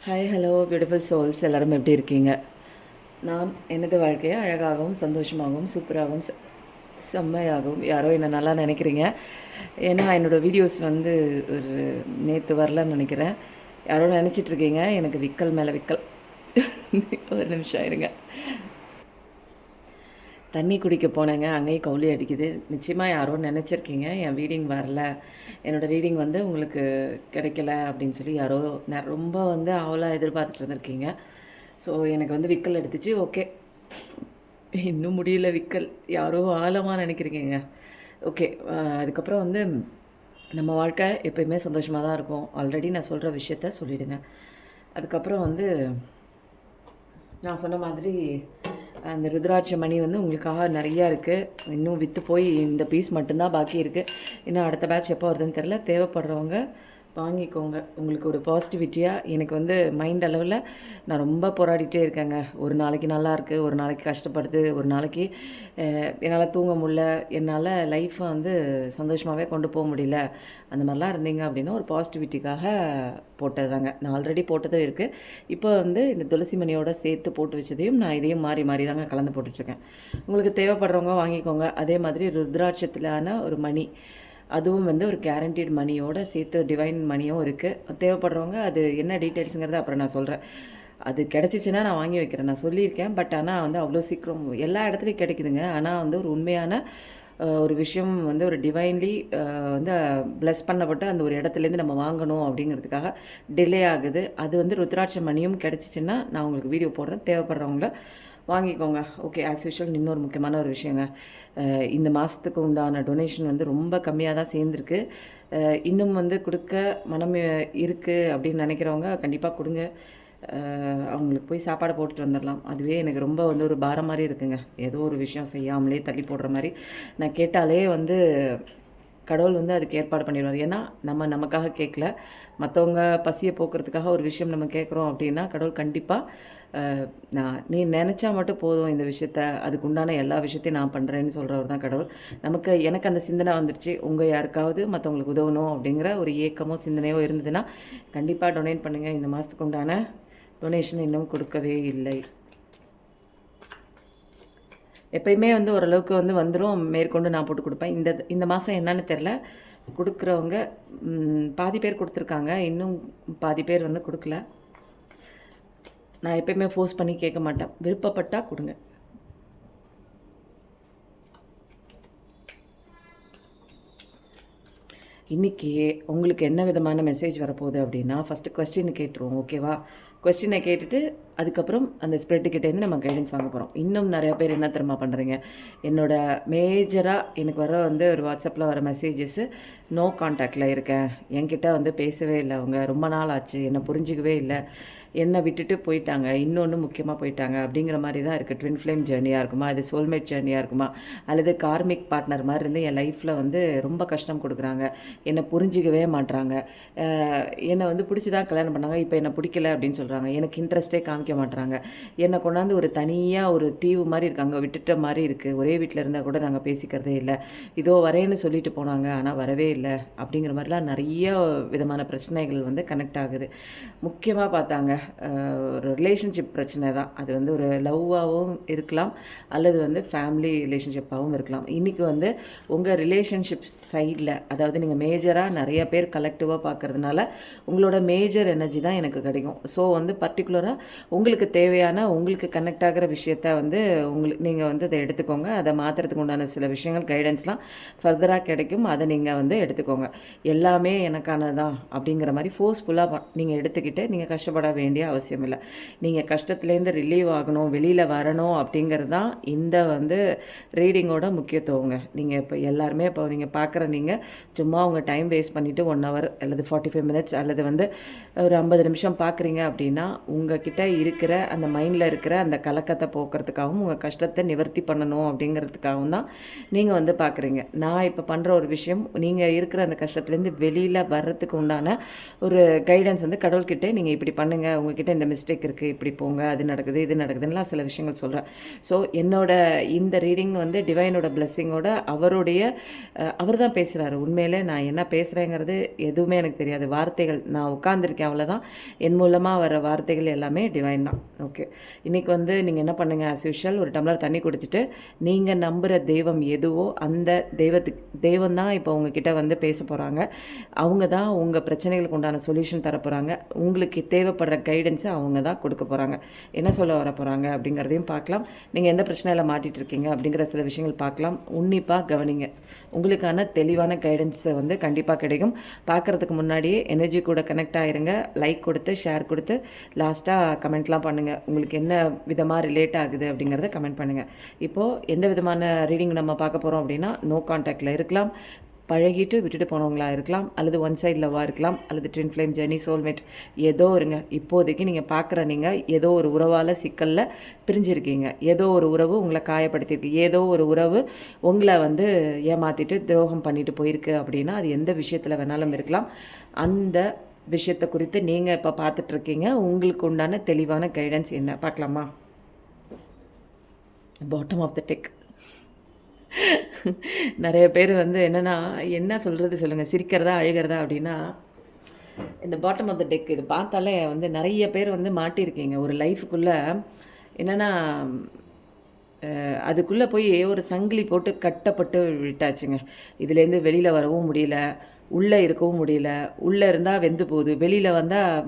Hi hello beautiful souls எல்லோரும் எப்படி இருக்கீங்க? நான் எனது வாழ்க்கையை அழகாகவும் சந்தோஷமாகவும் சூப்பராகவும் செம்மையாகவும் யாரோ என்ன நல்லா நினைக்கிறீங்க. ஏன்னா என்னோடய வீடியோஸ் ஒரு நேற்று வரலன்னு நினைக்கிறேன். யாரோ நினச்சிட்ருக்கீங்க எனக்கு விக்கல் மேலே விக்கல். ஒரு நிமிஷம் இருங்க. தண்ணி குடிக்க போனேங்க, அங்கேயும் கவுளி அடிக்குது. நிச்சயமாக யாரோ நினச்சிருக்கீங்க என் ரீடிங் வரல, என்னோடய ரீடிங் உங்களுக்கு கிடைக்கல அப்படின்னு சொல்லி யாரோ ரொம்ப ஆவலாக எதிர்பார்த்துட்டு இருந்திருக்கீங்க. ஸோ எனக்கு விக்கல் எடுத்துச்சு. ஓகே, இன்னும் முடியல விக்கல், யாரோ ஆழமாக நினைக்கிறீங்க. ஓகே, அதுக்கப்புறம் நம்ம வாழ்க்கை எப்போயுமே சந்தோஷமாக தான் இருக்கும். ஆல்ரெடி நான் சொல்கிற விஷயத்த சொல்லிவிடுங்க. அதுக்கப்புறம் நான் சொன்ன மாதிரி அந்த ருத்ராட்ச மணி உங்களுக்காக நிறையா இருக்குது. இன்னும் விற்று போய் இந்த பீஸ் மட்டும்தான் பாக்கி இருக்குது. இன்னும் அடுத்த பேட்ச் எப்போ வருதுன்னு தெரில. தேவைப்படுறவங்க வாங்கிக்கோங்க. உங்களுக்கு ஒரு பாசிட்டிவிட்டியாக எனக்கு மைண்ட் அளவில் நான் ரொம்ப போராடிட்டே இருக்கேங்க. ஒரு நாளைக்கு நல்லாயிருக்கு, ஒரு நாளைக்கு கஷ்டப்படுது, ஒரு நாளைக்கு என்னால் தூங்க முடியல, என்னால் லைஃப்பை சந்தோஷமாகவே கொண்டு போக முடியல. அந்த மாதிரிலாம் இருந்தீங்க அப்படின்னா ஒரு பாசிட்டிவிட்டிக்காக போட்டது தாங்க. நான் ஆல்ரெடி போட்டதும் இருக்குது. இப்போ இந்த துளசி மணியோட சேர்த்து போட்டு வச்சதையும் நான் இதையும் மாறி மாறி தாங்க கலந்து போட்டுட்ருக்கேன். உங்களுக்கு தேவைப்படுறவங்க வாங்கிக்கோங்க. அதே மாதிரி ருத்ராட்சத்திலான ஒரு மணி, அதுவும் ஒரு கேரண்டீட் மணியோடு சேர்த்து டிவைன் மணியும் இருக்குது. தேவைப்படுறவங்க அது என்ன டீட்டெயில்ஸுங்கிறத அப்புறம் நான் சொல்கிறேன். அது கிடச்சிச்சின்னா நான் வாங்கி வைக்கிறேன். நான் சொல்லியிருக்கேன். பட் ஆனால் அவ்வளோ சீக்கிரம் எல்லா இடத்துலையும் கிடைக்குதுங்க. ஆனால் ஒரு உண்மையான ஒரு விஷயம் ஒரு டிவைன்லி ப்ளஸ் பண்ணப்பட்ட அந்த ஒரு இடத்துலேருந்து நம்ம வாங்கணும் அப்படிங்கிறதுக்காக டிலே ஆகுது. அது ருத்ராட்ச மணியும் கிடச்சிச்சின்னா நான் உங்களுக்கு வீடியோ போடுறேன். தேவைப்படுறவங்கள வாங்கிக்கோங்க. ஓகே, ஆஸ் யூஷுவல் இன்னொரு முக்கியமான ஒரு விஷயங்க. இந்த மாதத்துக்கு உண்டான டொனேஷன் ரொம்ப கம்மியாக தான் சேர்ந்துருக்கு. இன்னும் கொடுக்க மனம் இருக்குது அப்படின்னு நினைக்கிறவங்க கண்டிப்பாக கொடுங்க. அவங்களுக்கு போய் சாப்பாடு போட்டுட்டு வந்துடலாம். அதுவே எனக்கு ரொம்ப ஒரு பாரம் மாதிரி இருக்குங்க. ஏதோ ஒரு விஷயம் செய்யாமலே தள்ளி போடுற மாதிரி. நான் கேட்டாலே கடவுள் அதுக்கு ஏற்பாடு பண்ணிடுவார். ஏன்னா நமக்காக கேட்கல, மற்றவங்க பசியை போக்குறதுக்காக ஒரு விஷயம் நம்ம கேட்குறோம் அப்படின்னா கடவுள் கண்டிப்பாக நீ நினச்சா மட்டும் போதும் இந்த விஷயத்த, அதுக்கு உண்டான எல்லா விஷயத்தையும் நான் பண்ணுறேன்னு சொல்கிறவர் தான் கடவுள். எனக்கு அந்த சிந்தனை வந்துருச்சு. உங்கள் யாருக்காவது மற்றவங்களுக்கு உதவணும் அப்படிங்கிற ஒரு ஏக்கமோ சிந்தனையோ இருந்ததுன்னா கண்டிப்பாக டொனேட் பண்ணுங்கள். இந்த மாதத்துக்கு உண்டான டொனேஷன் இன்னும் கொடுக்கவே இல்லை. எப்பயுமே ஓரளவுக்கு வந்துடும். மேற்கொண்டு நான் போட்டு கொடுப்பேன். இந்த மாதம் என்னன்னு தெரில. கொடுக்குறவங்க பாதி பேர் கொடுத்துருக்காங்க, இன்னும் பாதி பேர் கொடுக்கல. நான் எப்பயுமே ஃபோர்ஸ் பண்ணி கேட்க மாட்டேன். விருப்பப்பட்டால் கொடுங்க. இன்றைக்கி உங்களுக்கு என்ன விதமான மெசேஜ் வரப்போகுது அப்படின்னா, ஃபஸ்ட்டு கொஸ்டின் கேட்டுருவோம். ஓகேவா? கொஸ்டினை கேட்டுட்டு அதுக்கப்புறம் அந்த ஸ்ப்ரெட்டுக்கிட்டேருந்து நம்ம கைடன்ஸ் வாங்க போகிறோம். இன்னும் நிறையா பேர் என்ன தெரியுமா பண்ணுறீங்க, என்னோடய மேஜராக எனக்கு வர ஒரு வாட்ஸ்அப்பில் வர மெசேஜஸ்ஸு, நோ கான்டாக்டில் இருக்கேன், என்கிட்ட பேசவே இல்லை, அவங்க ரொம்ப நாள் ஆச்சு, என்னை புரிஞ்சிக்கவே இல்லை, என்னை விட்டுட்டு போயிட்டாங்க, இன்னொன்று முக்கியமாக போயிட்டாங்க அப்படிங்கிற மாதிரி தான் இருக்குது. ட்வின் ஃப்ளேம் ஜேர்னியாக இருக்குமா, இது சோல்மேட் ஜேர்னியாக இருக்குமா, அல்லது கார்மிக் பார்ட்னர் மாதிரி இருந்து என் லைஃப்பில் ரொம்ப கஷ்டம் கொடுக்குறாங்க, என்னை புரிஞ்சிக்கவே மாட்றாங்க, என்னை பிடிச்சி தான் கல்யாணம் பண்ணாங்க, இப்போ என்னை பிடிக்கல அப்படின்னு சொல்கிறாங்க, எனக்கு இன்ட்ரெஸ்ட்டே காமிக்க மாட்றாங்க, என்னை கொண்டாந்து ஒரு தனியாக ஒரு தீவு மாதிரி இருக்காங்க, விட்டுட்ட மாதிரி இருக்குது, ஒரே வீட்டில் இருந்தால் கூட நாங்கள் பேசிக்கிறதே இல்லை, இதோ வரேன்னு சொல்லிட்டு போனாங்க ஆனால் வரவே இல்லை அப்படிங்கிற மாதிரிலாம் நிறைய விதமான பிரச்சனைகள் கனெக்ட் ஆகுது. முக்கியமாக பார்த்தாங்க ஒரு ரிலேஷன்ஷிப் பிரச்சனை தான். அது ஒரு லவ்வாகவும் இருக்கலாம், அல்லது ஃபேமிலி ரிலேஷன்ஷிப்பாகவும் இருக்கலாம். இன்றைக்கி உங்கள் ரிலேஷன்ஷிப் சைடில், அதாவது நீங்கள் மேஜராக நிறைய பேர் கலெக்டிவாக பார்க்குறதுனால உங்களோட மேஜர் எனர்ஜி தான் எனக்கு கிடைக்கும். ஸோ பர்டிகுலராக உங்களுக்கு தேவையான, உங்களுக்கு கனெக்ட் ஆகிற விஷயத்த நீங்கள் அதை எடுத்துக்கோங்க. அதை மாற்றுறதுக்கு உண்டான சில விஷயங்கள் கைடன்ஸ்லாம் ஃபர்தராக கிடைக்கும். அதை நீங்கள் எடுத்துக்கோங்க. எல்லாமே எனக்கானதான் அப்படிங்கிற மாதிரி ஃபோர்ஸ்ஃபுல்லாக நீங்கள் எடுத்துக்கிட்டு நீங்கள் கஷ்டப்பட வேண்டிய அவசியம் இல்லை. நீங்கள் கஷ்டத்துலேருந்து ரிலீவ் ஆகணும், வெளியில் வரணும் அப்படிங்கிறது தான் இந்த ரீடிங்கோட முக்கியத்துவங்க. நீங்கள் இப்போ எல்லாருமே இப்போ நீங்கள் பார்க்குற நீங்கள் சும்மா உங்கள் டைம் வேஸ்ட் பண்ணிவிட்டு 1 hour அல்லது 45 minutes அல்லது ஒரு 50 நிமிஷம் பார்க்குறீங்க அப்படின்னா உங்ககிட்ட இருக்கிற அந்த மைண்டில் இருக்கிற அந்த கலக்கத்தை போக்குறதுக்காகவும் உங்கள் கஷ்டத்தை நிவர்த்தி பண்ணணும் அப்படிங்கிறதுக்காகவும் தான் நீங்கள் வந்து பார்க்குறீங்க. நான் இப்போ பண்ணுற ஒரு விஷயம், நீங்கள் இருக்கிற அந்த கஷ்டத்துலேருந்து வெளியில் வர்றதுக்கு உண்டான ஒரு கைடன்ஸ் வந்து கடவுள்கிட்ட நீங்கள் இப்படி பண்ணுங்கள், உங்ககிட்ட இந்த மிஸ்டேக் இருக்குது, இப்படி போங்க, அது நடக்குது இது நடக்குதுன்னெலாம் சில விஷயங்கள் சொல்கிறேன். ஸோ என்னோட இந்த ரீடிங் வந்து டிவைனோட பிளெஸ்ஸிங்கோட அவர் தான் பேசுகிறாரு. உண்மையிலே நான் என்ன பேசுகிறேங்கிறது எதுவுமே எனக்கு தெரியாது. வார்த்தைகள் நான் உட்காந்துருக்கேன் அவ்வளோதான். என் மூலமாக வர வார்த்தைகள் எல்லாமே டிவைன் தான். ஓகே, இன்றைக்கி வந்து நீங்கள் என்ன பண்ணுங்கள், ஆஸ் யூஷுவல் ஒரு டம்ளர் தண்ணி குடிச்சிட்டு நீங்கள் நம்புகிற தெய்வம் எதுவோ அந்த தெய்வம் தான் இப்போ உங்ககிட்ட வந்து பேச போகிறாங்க. அவங்க தான் உங்கள் பிரச்சனைகளுக்கு உண்டான சொல்யூஷன் தர போகிறாங்க. உங்களுக்கு தேவைப்படுற கைடன்ஸை அவங்க தான் கொடுக்க போகிறாங்க. என்ன சொல்ல வர போகிறாங்க அப்படிங்கிறதையும் பார்க்கலாம். நீங்கள் எந்த பிரச்சனையில் மாட்டிகிட்டு இருக்கீங்க அப்படிங்கிற சில விஷயங்கள் பார்க்கலாம். உன்னிப்பாக கவனிங்க. உங்களுக்கான தெளிவான கைடன்ஸை வந்து கண்டிப்பாக கிடைக்கும். பார்க்குறதுக்கு முன்னாடியே எனர்ஜி கூட கனெக்ட் ஆகிருங்க. லைக் கொடுத்து ஷேர் கொடுத்து லாஸ்ட்டாக கமெண்ட்லாம் பண்ணுங்கள். உங்களுக்கு என்ன விதமாக ரிலேட் ஆகுது அப்படிங்கிறத கமெண்ட் பண்ணுங்கள். இப்போது எந்த விதமான ரீடிங் நம்ம பார்க்க போகிறோம் அப்படின்னா, நோ கான்டாக்டில் இருக்கலாம், பழகிட்டு விட்டுட்டு போனவங்களா இருக்கலாம், அல்லது ஒன் சைட் லவ்வாக இருக்கலாம், அல்லது ட்வின் ஃப்ளேம் ஜெர்னி சோல்மேட் ஏதோ இருங்க. இப்போதைக்கு நீங்கள் பார்க்குற நீங்கள் ஏதோ ஒரு உறவால் சிக்கலில் பிரிஞ்சிருக்கீங்க. ஏதோ ஒரு உறவு உங்களை காயப்படுத்தியிருக்கு. ஏதோ ஒரு உறவு உங்களை வந்து ஏமாற்றிட்டு துரோகம் பண்ணிட்டு போயிருக்கு அப்படின்னா அது எந்த விஷயத்தில் வேணாலும் இருக்கலாம். அந்த விஷயத்தை குறித்து நீங்கள் இப்போ பார்த்துட்ருக்கீங்க. உங்களுக்கு உண்டான தெளிவான கைடன்ஸ் என்ன பார்க்கலாமா? Bottom of the deck. நிறைய பேர் வந்து என்னென்னா, என்ன சொல்கிறது சொல்லுங்கள், சிரிக்கிறதா அழுகிறதா அப்படின்னா, இந்த பாட்டம் ஆஃப் த டெக் இது பார்த்தாலே வந்து நிறைய பேர் வந்து மாட்டியிருக்கீங்க ஒரு லைஃபுக்குள்ளே. என்னென்னா, அதுக்குள்ளே போய் ஒரு சங்கிலி போட்டு கட்டப்பட்டு விட்டாச்சுங்க. இதுலேருந்து வெளியில் வரவும் முடியல, உள்ளே இருக்கவும் முடியல. உள்ளே இருந்தால் வெந்து போகுது, வெளியில் வந்தால்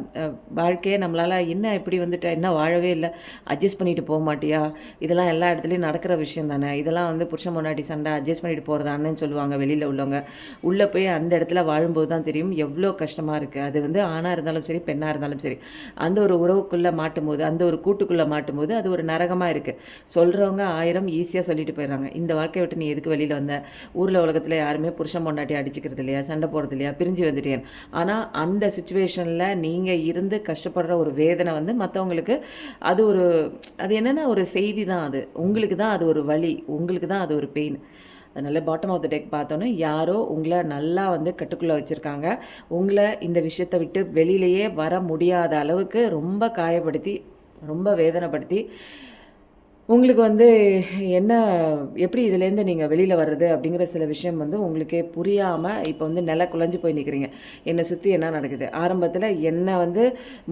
வாழ்க்கையே நம்மளால் என்ன இப்படி வந்துட்டா, என்ன வாழவே இல்லை, அட்ஜஸ்ட் பண்ணிட்டு போக மாட்டியா, இதெல்லாம் எல்லா இடத்துலையும் நடக்கிற விஷயம் தானே, இதெல்லாம் வந்து புருஷன் முன்னாடி சண்டை அட்ஜஸ்ட் பண்ணிட்டு போகிறதானு சொல்லுவாங்க வெளியில் உள்ளவங்க. உள்ளே போய் அந்த இடத்துல வாழும்போது தான் தெரியும் எவ்வளோ கஷ்டமாக இருக்குது. அது வந்து ஆணாக இருந்தாலும் சரி பெண்ணாக இருந்தாலும் சரி, அந்த ஒரு உறவுக்குள்ளே மாட்டும்போது, அந்த ஒரு கூட்டுக்குள்ளே மாட்டும்போது அது ஒரு நரகமாக இருக்குது. சொல்கிறவங்க 1000 ஈஸியாக சொல்லிட்டு போயிடுறாங்க. இந்த வாழ்க்கையை விட்டு நீ எதுக்கு வெளியில் வந்த, ஊரில் உலகத்தில் யாருமே புருஷன் பொண்டாட்டி அடிச்சுக்கிறது இல்லையா, சண்டை போகிறது இல்லையா, பிரிஞ்சு வந்துட்டேன். ஆனால் அந்த சுச்சுவேஷனில் நீங்கள் இருந்து கஷ்டப்படுற ஒரு வேதனை வந்து மற்றவங்களுக்கு அது என்னென்னா ஒரு செய்தி தான். அது உங்களுக்கு தான் அது ஒரு வலி, உங்களுக்கு தான் அது ஒரு பெயின். அதனால் பாட்டம் ஆஃப் த டெக் பார்த்தோன்னே யாரோ உங்களை நல்லா வந்து கட்டுக்குள்ளே வச்சுருக்காங்க. உங்களை இந்த விஷயத்தை விட்டு வெளியிலேயே வர முடியாத அளவுக்கு ரொம்ப காயப்படுத்தி, ரொம்ப வேதனைப்படுத்தி, உங்களுக்கு வந்து என்ன எப்படி இதுலேருந்து நீங்கள் வெளியில் வர்றது அப்படிங்கிற சில விஷயம் வந்து உங்களுக்கே புரியாமல் இப்போ வந்து நில குழஞ்சி போய் நிற்கிறீங்க. என்னை சுற்றி என்ன நடக்குது, ஆரம்பத்தில் என்ன வந்து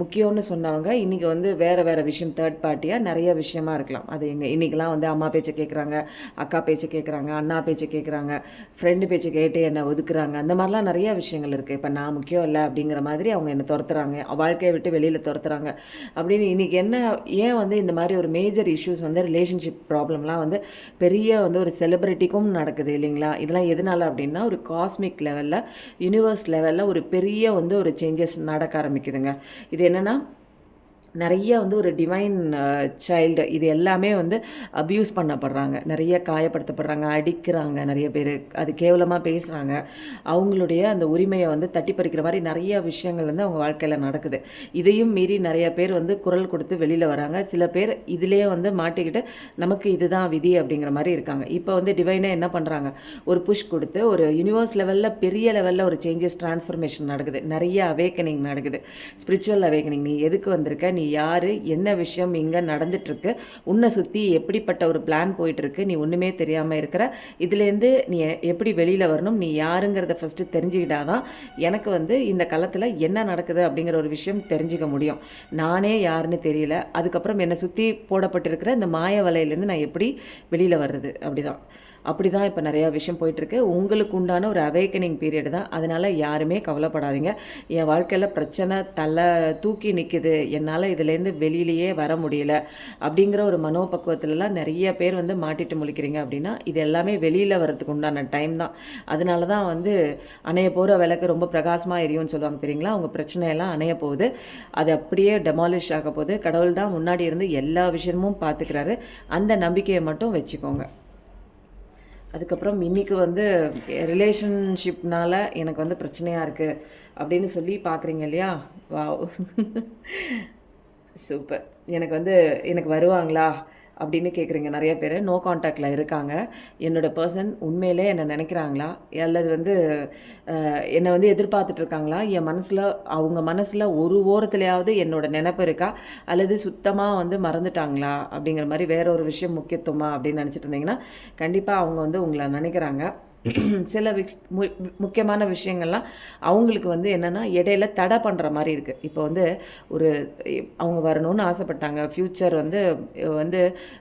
முக்கியம்னு சொன்னவங்க இன்றைக்கி வந்து வேறு விஷயம் தேர்ட் பார்ட்டியாக நிறைய விஷயமா இருக்கலாம். அது இன்றைக்கெலாம் வந்து அம்மா பேச்சை கேட்குறாங்க, அக்கா பேச்சை கேட்குறாங்க, அண்ணா பேச்சை கேட்குறாங்க, ஃப்ரெண்டு பேச்சை கேட்டு என்னை ஒதுக்குறாங்க. அந்த மாதிரிலாம் நிறையா விஷயங்கள் இருக்குது. இப்போ நான் முக்கியம் இல்லை அப்படிங்கிற மாதிரி அவங்க என்னை துரத்துறாங்க, வாழ்க்கையை விட்டு வெளியில் துரத்துறாங்க அப்படின்னு இன்றைக்கி ஏன் வந்து இந்த மாதிரி ஒரு மேஜர் இஷ்யூஸ் வந்து ரிலேஷன்ஷிப் ப்ராப்ளம்லாம் வந்து பெரிய வந்து ஒரு செலிப்ரிட்டிக்கும் நடக்குது இல்லைங்களா? இதெல்லாம் எதனால அப்படின்னா, ஒரு காஸ்மிக் லெவலில், யூனிவர்ஸ் லெவலில் ஒரு பெரிய வந்து ஒரு சேஞ்சஸ் நடக்க ஆரம்பிக்குதுங்க. இது என்னென்னா, நிறைய வந்து ஒரு டிவைன் சைல்டு இது எல்லாமே வந்து அப்யூஸ் பண்ணப்படுறாங்க, நிறைய காயப்படுத்தப்படுறாங்க, அடிக்கிறாங்க, நிறைய பேர் அது கேவலமாக பேசுகிறாங்க. அவங்களுடைய அந்த உரிமையை வந்து தட்டி பறிக்கிற மாதிரி நிறைய விஷயங்கள் வந்து அவங்க வாழ்க்கையில் நடக்குது. இதையும் மீறி நிறைய பேர் வந்து குரல் கொடுத்து வெளியில் வராங்க. சில பேர் இதிலேயே வந்து மாட்டிக்கிட்டு நமக்கு இதுதான் விதி அப்படிங்கிற மாதிரி இருக்காங்க. இப்போ வந்து டிவைனே என்ன பண்ணுறாங்க, ஒரு புஷ் கொடுத்து ஒரு யூனிவர்ஸ் லெவலில் பெரிய லெவலில் ஒரு சேஞ்சஸ் டிரான்ஸ்ஃபர்மேஷன் நடக்குது, நிறைய அவேக்கனிங் நடக்குது, ஸ்பிரிச்சுவல் அவேக்கனிங். நீ எதுக்கு வந்திருக்க, நீ யார், என்ன விஷயம் இங்கே நடந்துட்டுருக்கு, உன்னை சுற்றி எப்படிப்பட்ட ஒரு பிளான் போயிட்டுருக்கு, நீ ஒன்றுமே தெரியாமல் இருக்கிற, இதுலேருந்து நீ எப்படி வெளியில் வரணும், நீ யாருங்கிறத ஃபஸ்ட்டு தெரிஞ்சுக்கிட்டாதான் எனக்கு வந்து இந்த காலத்தில் என்ன நடக்குது அப்படிங்கிற ஒரு விஷயம் தெரிஞ்சுக்க முடியும். நானே யாருன்னு தெரியல, அதுக்கப்புறம் என்னை சுற்றி போடப்பட்டிருக்கிற இந்த மாய வலையிலேருந்து நான் எப்படி வெளியில் வர்றது, அப்படி தான் இப்போ நிறையா விஷயம் போயிட்டுருக்கு. உங்களுக்கு உண்டான ஒரு அவேக்கனிங் பீரியட் தான். அதனால் யாருமே கவலைப்படாதீங்க. என் வாழ்க்கையில் பிரச்சனை தலை தூக்கி நிற்குது, என்னால் இதுலேருந்து வெளியிலேயே வர முடியல அப்படிங்கிற ஒரு மனோபக்குவத்திலலாம் நிறைய பேர் வந்து மாட்டிட்டு முழிக்கிறீங்க அப்படின்னா, இது எல்லாமே வெளியில் வர்றதுக்கு உண்டான டைம் தான். அதனால தான் வந்து அணைய போகிற விளக்கு ரொம்ப பிரகாசமாக எரியும்னு சொல்லுவாங்க தெரியுங்களா? உங்கள் பிரச்சனையெல்லாம் அணைய போகுது, அது அப்படியே டெமாலிஷ் ஆக போகுது. கடவுள் தான் முன்னாடி இருந்து எல்லா விஷயமும் பார்த்துக்கிறாரு. அந்த நம்பிக்கையை மட்டும் வச்சுக்கோங்க. அதுக்கப்புறம் இன்றைக்கி வந்து ரிலேஷன்ஷிப்னால் எனக்கு வந்து பிரச்சனையாக இருக்குது அப்படின்னு சொல்லி பார்க்குறீங்க இல்லையா? Wow, super. எனக்கு வருவாங்களா அப்படின்னு கேட்குறீங்க நிறைய பேர். நோ கான்டாக்டில் இருக்காங்க. என்னோட பர்சன் உண்மையிலே என்னை நினைக்கிறாங்களா, அல்லது என்னை எதிர்பார்த்துட்ருக்காங்களா, என் மனசில் அவங்க மனசில் ஒரு ஓரத்துலையாவது என்னோட நினப்பு இருக்கா, அல்லது சுத்தமாக மறந்துட்டாங்களா அப்படிங்கிற மாதிரி வேற ஒரு விஷயம் முக்கியத்துவமா அப்படின்னு நினச்சிட்டு இருந்தீங்கன்னா கண்டிப்பாக அவங்க உங்களை நினைக்கிறாங்க. சில முக்கியமான விஷயங்கள்லாம் அவங்களுக்கு என்னென்னா இடையில தடை பண்ணுற மாதிரி இருக்குது. இப்போ ஒரு அவங்க வரணும்னு ஆசைப்பட்டாங்க. ஃப்யூச்சர் வந்து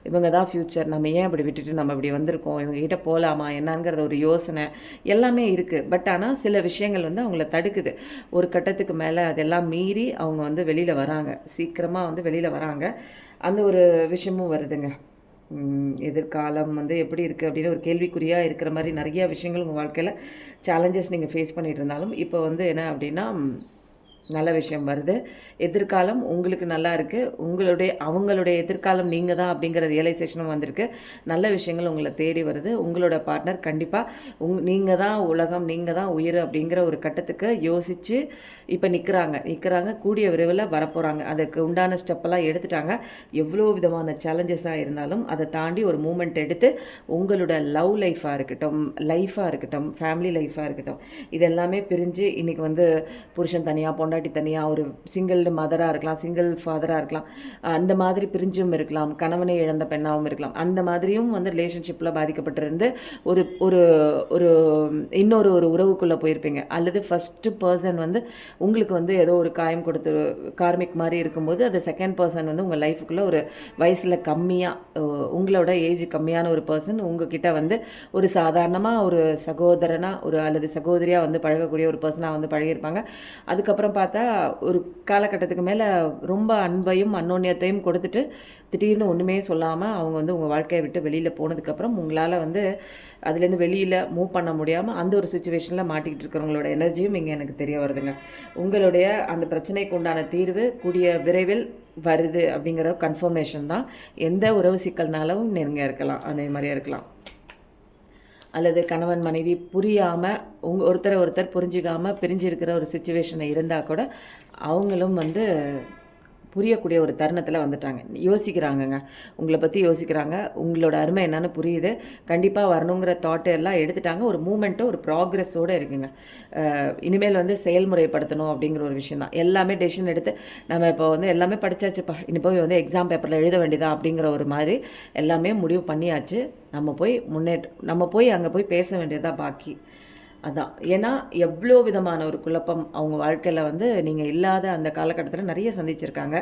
இவங்க தான் ஃப்யூச்சர், நம்ம ஏன் அப்படி விட்டுட்டு நம்ம இப்படி வந்திருக்கோம், இவங்ககிட்ட போகலாமா என்னங்கிறத ஒரு யோசனை எல்லாமே இருக்குது. பட் ஆனால் சில விஷயங்கள் அவங்கள தடுக்குது. ஒரு கட்டத்துக்கு மேலே அதெல்லாம் மீறி அவங்க வெளியில் வராங்க, சீக்கிரமாக வெளியில் வராங்க. அந்த ஒரு விஷயமும் வருதுங்க. எதிர்காலம் எப்படி இருக்குது அப்படின்னு ஒரு கேள்விக்குறியாக இருக்கிற மாதிரி நிறையா விஷயங்கள் உங்கள் வாழ்க்கையில் சேலஞ்சஸ் நீங்கள் ஃபேஸ் பண்ணிகிட்டு இருந்தாலும் இப்போ என்ன அப்படின்னா நல்ல விஷயம் வருது. எதிர்காலம் உங்களுக்கு நல்லா இருக்குது. அவங்களுடைய எதிர்காலம் நீங்கள் தான் அப்படிங்கிற ரியலைசேஷனும் வந்திருக்கு. நல்ல விஷயங்கள் உங்களை தேடி வருது. உங்களோட பார்ட்னர் கண்டிப்பாக நீங்கள் தான் உலகம், நீங்கள் தான் உயிர் அப்படிங்கிற ஒரு கட்டத்துக்கு யோசித்து இப்போ நிற்கிறாங்க. கூடிய விரைவில் வரப்போகிறாங்க. அதுக்கு உண்டான ஸ்டெப்பெல்லாம் எடுத்துட்டாங்க. எவ்வளோ விதமான சேலஞ்சஸாக இருந்தாலும் அதை தாண்டி ஒரு மூமெண்ட் எடுத்து உங்களோட லவ் லைஃபாக இருக்கட்டும், ஃபேமிலி லைஃபாக இருக்கட்டும், இதெல்லாமே பிரிஞ்சு இன்றைக்கி புருஷன் தனியாக, பொண்டாட்டி தனியாக, ஒரு சிங்கிள் மதராக இருக்கலாம், சிங்கிள் ஃபாதராக இருக்கலாம், அந்த மாதிரி பிரிஞ்சும் இருக்கலாம், கணவனை இழந்த பெண்ணாகவும் இருக்கலாம். அந்த மாதிரியும் ரிலேஷன்ஷிப்பில் பாதிக்கப்பட்டிருந்து ஒரு ஒரு ஒரு இன்னொரு உறவுக்குள்ளே போயிருப்பீங்க. அல்லது ஃபஸ்ட்டு பர்சன் உங்களுக்கு ஏதோ ஒரு காயம் கொடுத்து கார்மிக் மாதிரி இருக்கும்போது அது செகண்ட் பர்சன் உங்கள் லைஃபுக்குள்ளே ஒரு வயசில் கம்மியாக, உங்களோட ஏஜ் கம்மியான ஒரு பர்சன் உங்ககிட்ட ஒரு சாதாரணமாக ஒரு சகோதரனாக அல்லது சகோதரியாக பழகக்கூடிய ஒரு பர்சனாக பழகியிருப்பாங்க. அதுக்கப்புறம் பார்த்தா ஒரு காலகட்டத்துக்கு மேலே ரொம்ப அன்பையும் அன்னோன்யத்தையும் கொடுத்துட்டு திடீர்னு ஒன்றுமே சொல்லாமல் அவங்க உங்கள் வாழ்க்கையை விட்டு வெளியில் போனதுக்கப்புறம் உங்களால் அதுலேருந்து வெளியில் மூவ் பண்ண முடியாமல் அந்த ஒரு சுச்சுவேஷனில் மாட்டிக்கிட்டு இருக்கிறவங்களோட எனர்ஜியும் இங்கே எனக்கு தெரிய வருதுங்க. உங்களுடைய அந்த பிரச்சனைக்கு உண்டான தீர்வு கூடிய விரைவில் வருது அப்படிங்கிற கன்ஃபர்மேஷன் தான். எந்த உறவு சிக்கல்னாலும் நீங்கள் இருக்கலாம், அதே மாதிரியே இருக்கலாம். அல்லது கணவன் மனைவி புரியாமல் ஒருத்தர் புரிஞ்சிக்காமல் பிரிஞ்சு இருக்கிற ஒரு சுச்சுவேஷனை இருந்தால் கூட அவங்களும் புரியக்கூடிய ஒரு தருணத்தில் வந்துட்டாங்க. யோசிக்கிறாங்கங்க, உங்களை பற்றி யோசிக்கிறாங்க. உங்களோட அருமை என்னன்னு புரியுது. கண்டிப்பாக வரணுங்கிற தாட்டு எல்லாம் எடுத்துட்டாங்க. ஒரு மூமெண்ட்டு, ஒரு ப்ராக்ரெஸோடு இருக்குங்க. இனிமேல் செயல்முறைப்படுத்தணும் அப்படிங்கிற ஒரு விஷயம் தான். எல்லாமே டெசிஷன் எடுத்து நம்ம இப்போ எல்லாமே படித்தாச்சுப்பா, இனி போய் எக்ஸாம் பேப்பரில் எழுத வேண்டியதான் அப்படிங்கிற ஒரு மாதிரி எல்லாமே முடிவு பண்ணியாச்சு. நம்ம போய் அங்கே போய் பேச வேண்டியதாக பாக்கி. அதான். ஏன்னா எவ்வளோ விதமான ஒரு குழப்பம் அவங்க வாழ்க்கையில் நீங்கள் இல்லாத அந்த காலகட்டத்தில் நிறைய சந்திச்சிருக்காங்க.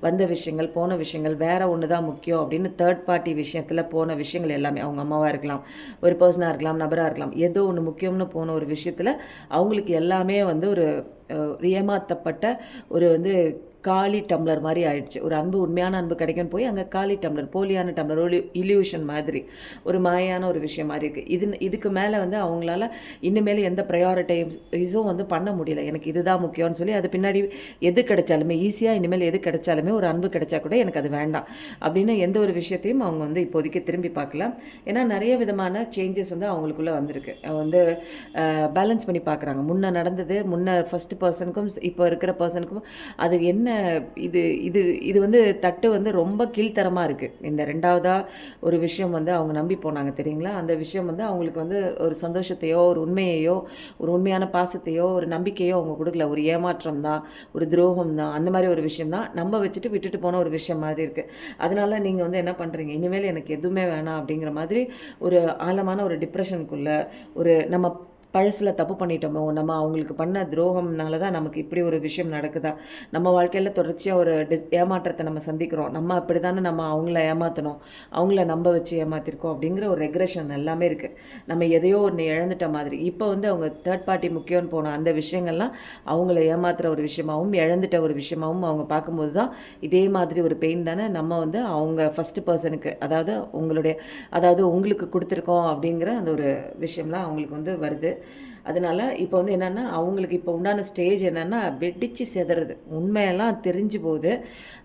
வந்த விஷயங்கள், போன விஷயங்கள், வேறு ஒன்று தான் முக்கியம் அப்படின்னு தேர்ட் பார்ட்டி விஷயத்தில் போன விஷயங்கள் எல்லாமே, அவங்க அம்மாவாக இருக்கலாம், ஒரு பர்சனாக இருக்கலாம், நபராக இருக்கலாம், ஏதோ ஒன்று முக்கியம்னு போன ஒரு விஷயத்தில் அவங்களுக்கு எல்லாமே ஒரு ஏமாற்றப்பட்ட ஒரு காலி டம்ளர் மாதிரி ஆயிடுச்சு. ஒரு அன்பு, உண்மையான அன்பு கிடைக்குன்னு போய் அங்கே காலி டம்ளர், போலியான டம்ளர், ஒரு இல்யூஷன் மாதிரி, ஒரு மாயான ஒரு விஷயம் மாதிரி இருக்குது. இதுக்கு மேலே அவங்களால இனிமேல் எந்த ப்ரையாரிட்டைஸும் பண்ண முடியல. எனக்கு இதுதான் முக்கியம்னு சொல்லி அது பின்னாடி எது கிடைச்சாலுமே ஈஸியாக, இனிமேல் எது கிடைச்சாலுமே ஒரு அன்பு கிடைச்சா கூட எனக்கு அது வேண்டாம் அப்படின்னு எந்த ஒரு விஷயத்தையும் அவங்க இப்போதைக்கு திரும்பி பார்க்கலாம். ஏன்னா நிறைய விதமான சேஞ்சஸ் அவங்களுக்குள்ளே வந்திருக்கு. பேலன்ஸ் பண்ணி பார்க்குறாங்க. முன்ன ஃபஸ்ட்டு பர்சனுக்கும் இப்போ இருக்கிற பர்சனுக்கும் அது என்ன இது இது இது தட்டு ரொம்ப கீழ்த்தரமாக இருக்குது. இந்த ரெண்டாவதாக ஒரு விஷயம் அவங்க நம்பி போனாங்க தெரியுங்களா. அந்த விஷயம் அவங்களுக்கு ஒரு சந்தோஷத்தையோ, ஒரு உண்மையையோ, ஒரு உண்மையான பாசத்தையோ, ஒரு நம்பிக்கையோ அவங்க கொடுக்கல. ஒரு ஏமாற்றம் தான், ஒரு துரோகம் தான், அந்த மாதிரி ஒரு விஷயம் தான் நம்ப வச்சுட்டு விட்டுட்டு போன ஒரு விஷயம் மாதிரி இருக்குது. அதனால நீங்கள் என்ன பண்ணுறீங்க, இனிமேல் எனக்கு எதுவுமே வேணாம் அப்படிங்கிற மாதிரி ஒரு ஆழமான ஒரு டிப்ரெஷனுக்குள்ளே, ஒரு நம்ம பழசில் தப்பு பண்ணிட்டோமோ, நம்ம அவங்களுக்கு பண்ண துரோகம்னால தான் நமக்கு இப்படி ஒரு விஷயம் நடக்குதா, நம்ம வாழ்க்கையில் தொடர்ச்சியாக ஒரு ஏமாற்றத்தை நம்ம சந்திக்கிறோம், நம்ம அப்படி தானே நம்ம அவங்கள ஏமாற்றணும், அவங்கள நம்ப வச்சு ஏமாற்றிருக்கோம் அப்படிங்கிற ஒரு ரெக்ரெஷன் எல்லாமே இருக்குது. நம்ம எதையோ ஒன்று இழந்துட்ட மாதிரி. இப்போ அவங்க தேர்ட் பார்ட்டி முக்கியம்னு போன அந்த விஷயங்கள்லாம் அவங்கள ஏமாத்துகிற ஒரு விஷயமாகவும் இழந்துட்ட ஒரு விஷயமாகவும் அவங்க பார்க்கும்போது தான் இதே மாதிரி ஒரு பெயின் தானே நம்ம அவங்க ஃபஸ்ட்டு பர்சனுக்கு, அதாவது உங்களுக்கு கொடுத்துருக்கோம் அப்படிங்கிற அந்த ஒரு விஷயம்லாம் அவங்களுக்கு வருது. அதனால இப்போ வந்து என்னென்னா அவங்களுக்கு இப்போ உண்டான ஸ்டேஜ் என்னென்னா வெடிச்சு செதறது, உண்மையெல்லாம் தெரிஞ்சு போகுது.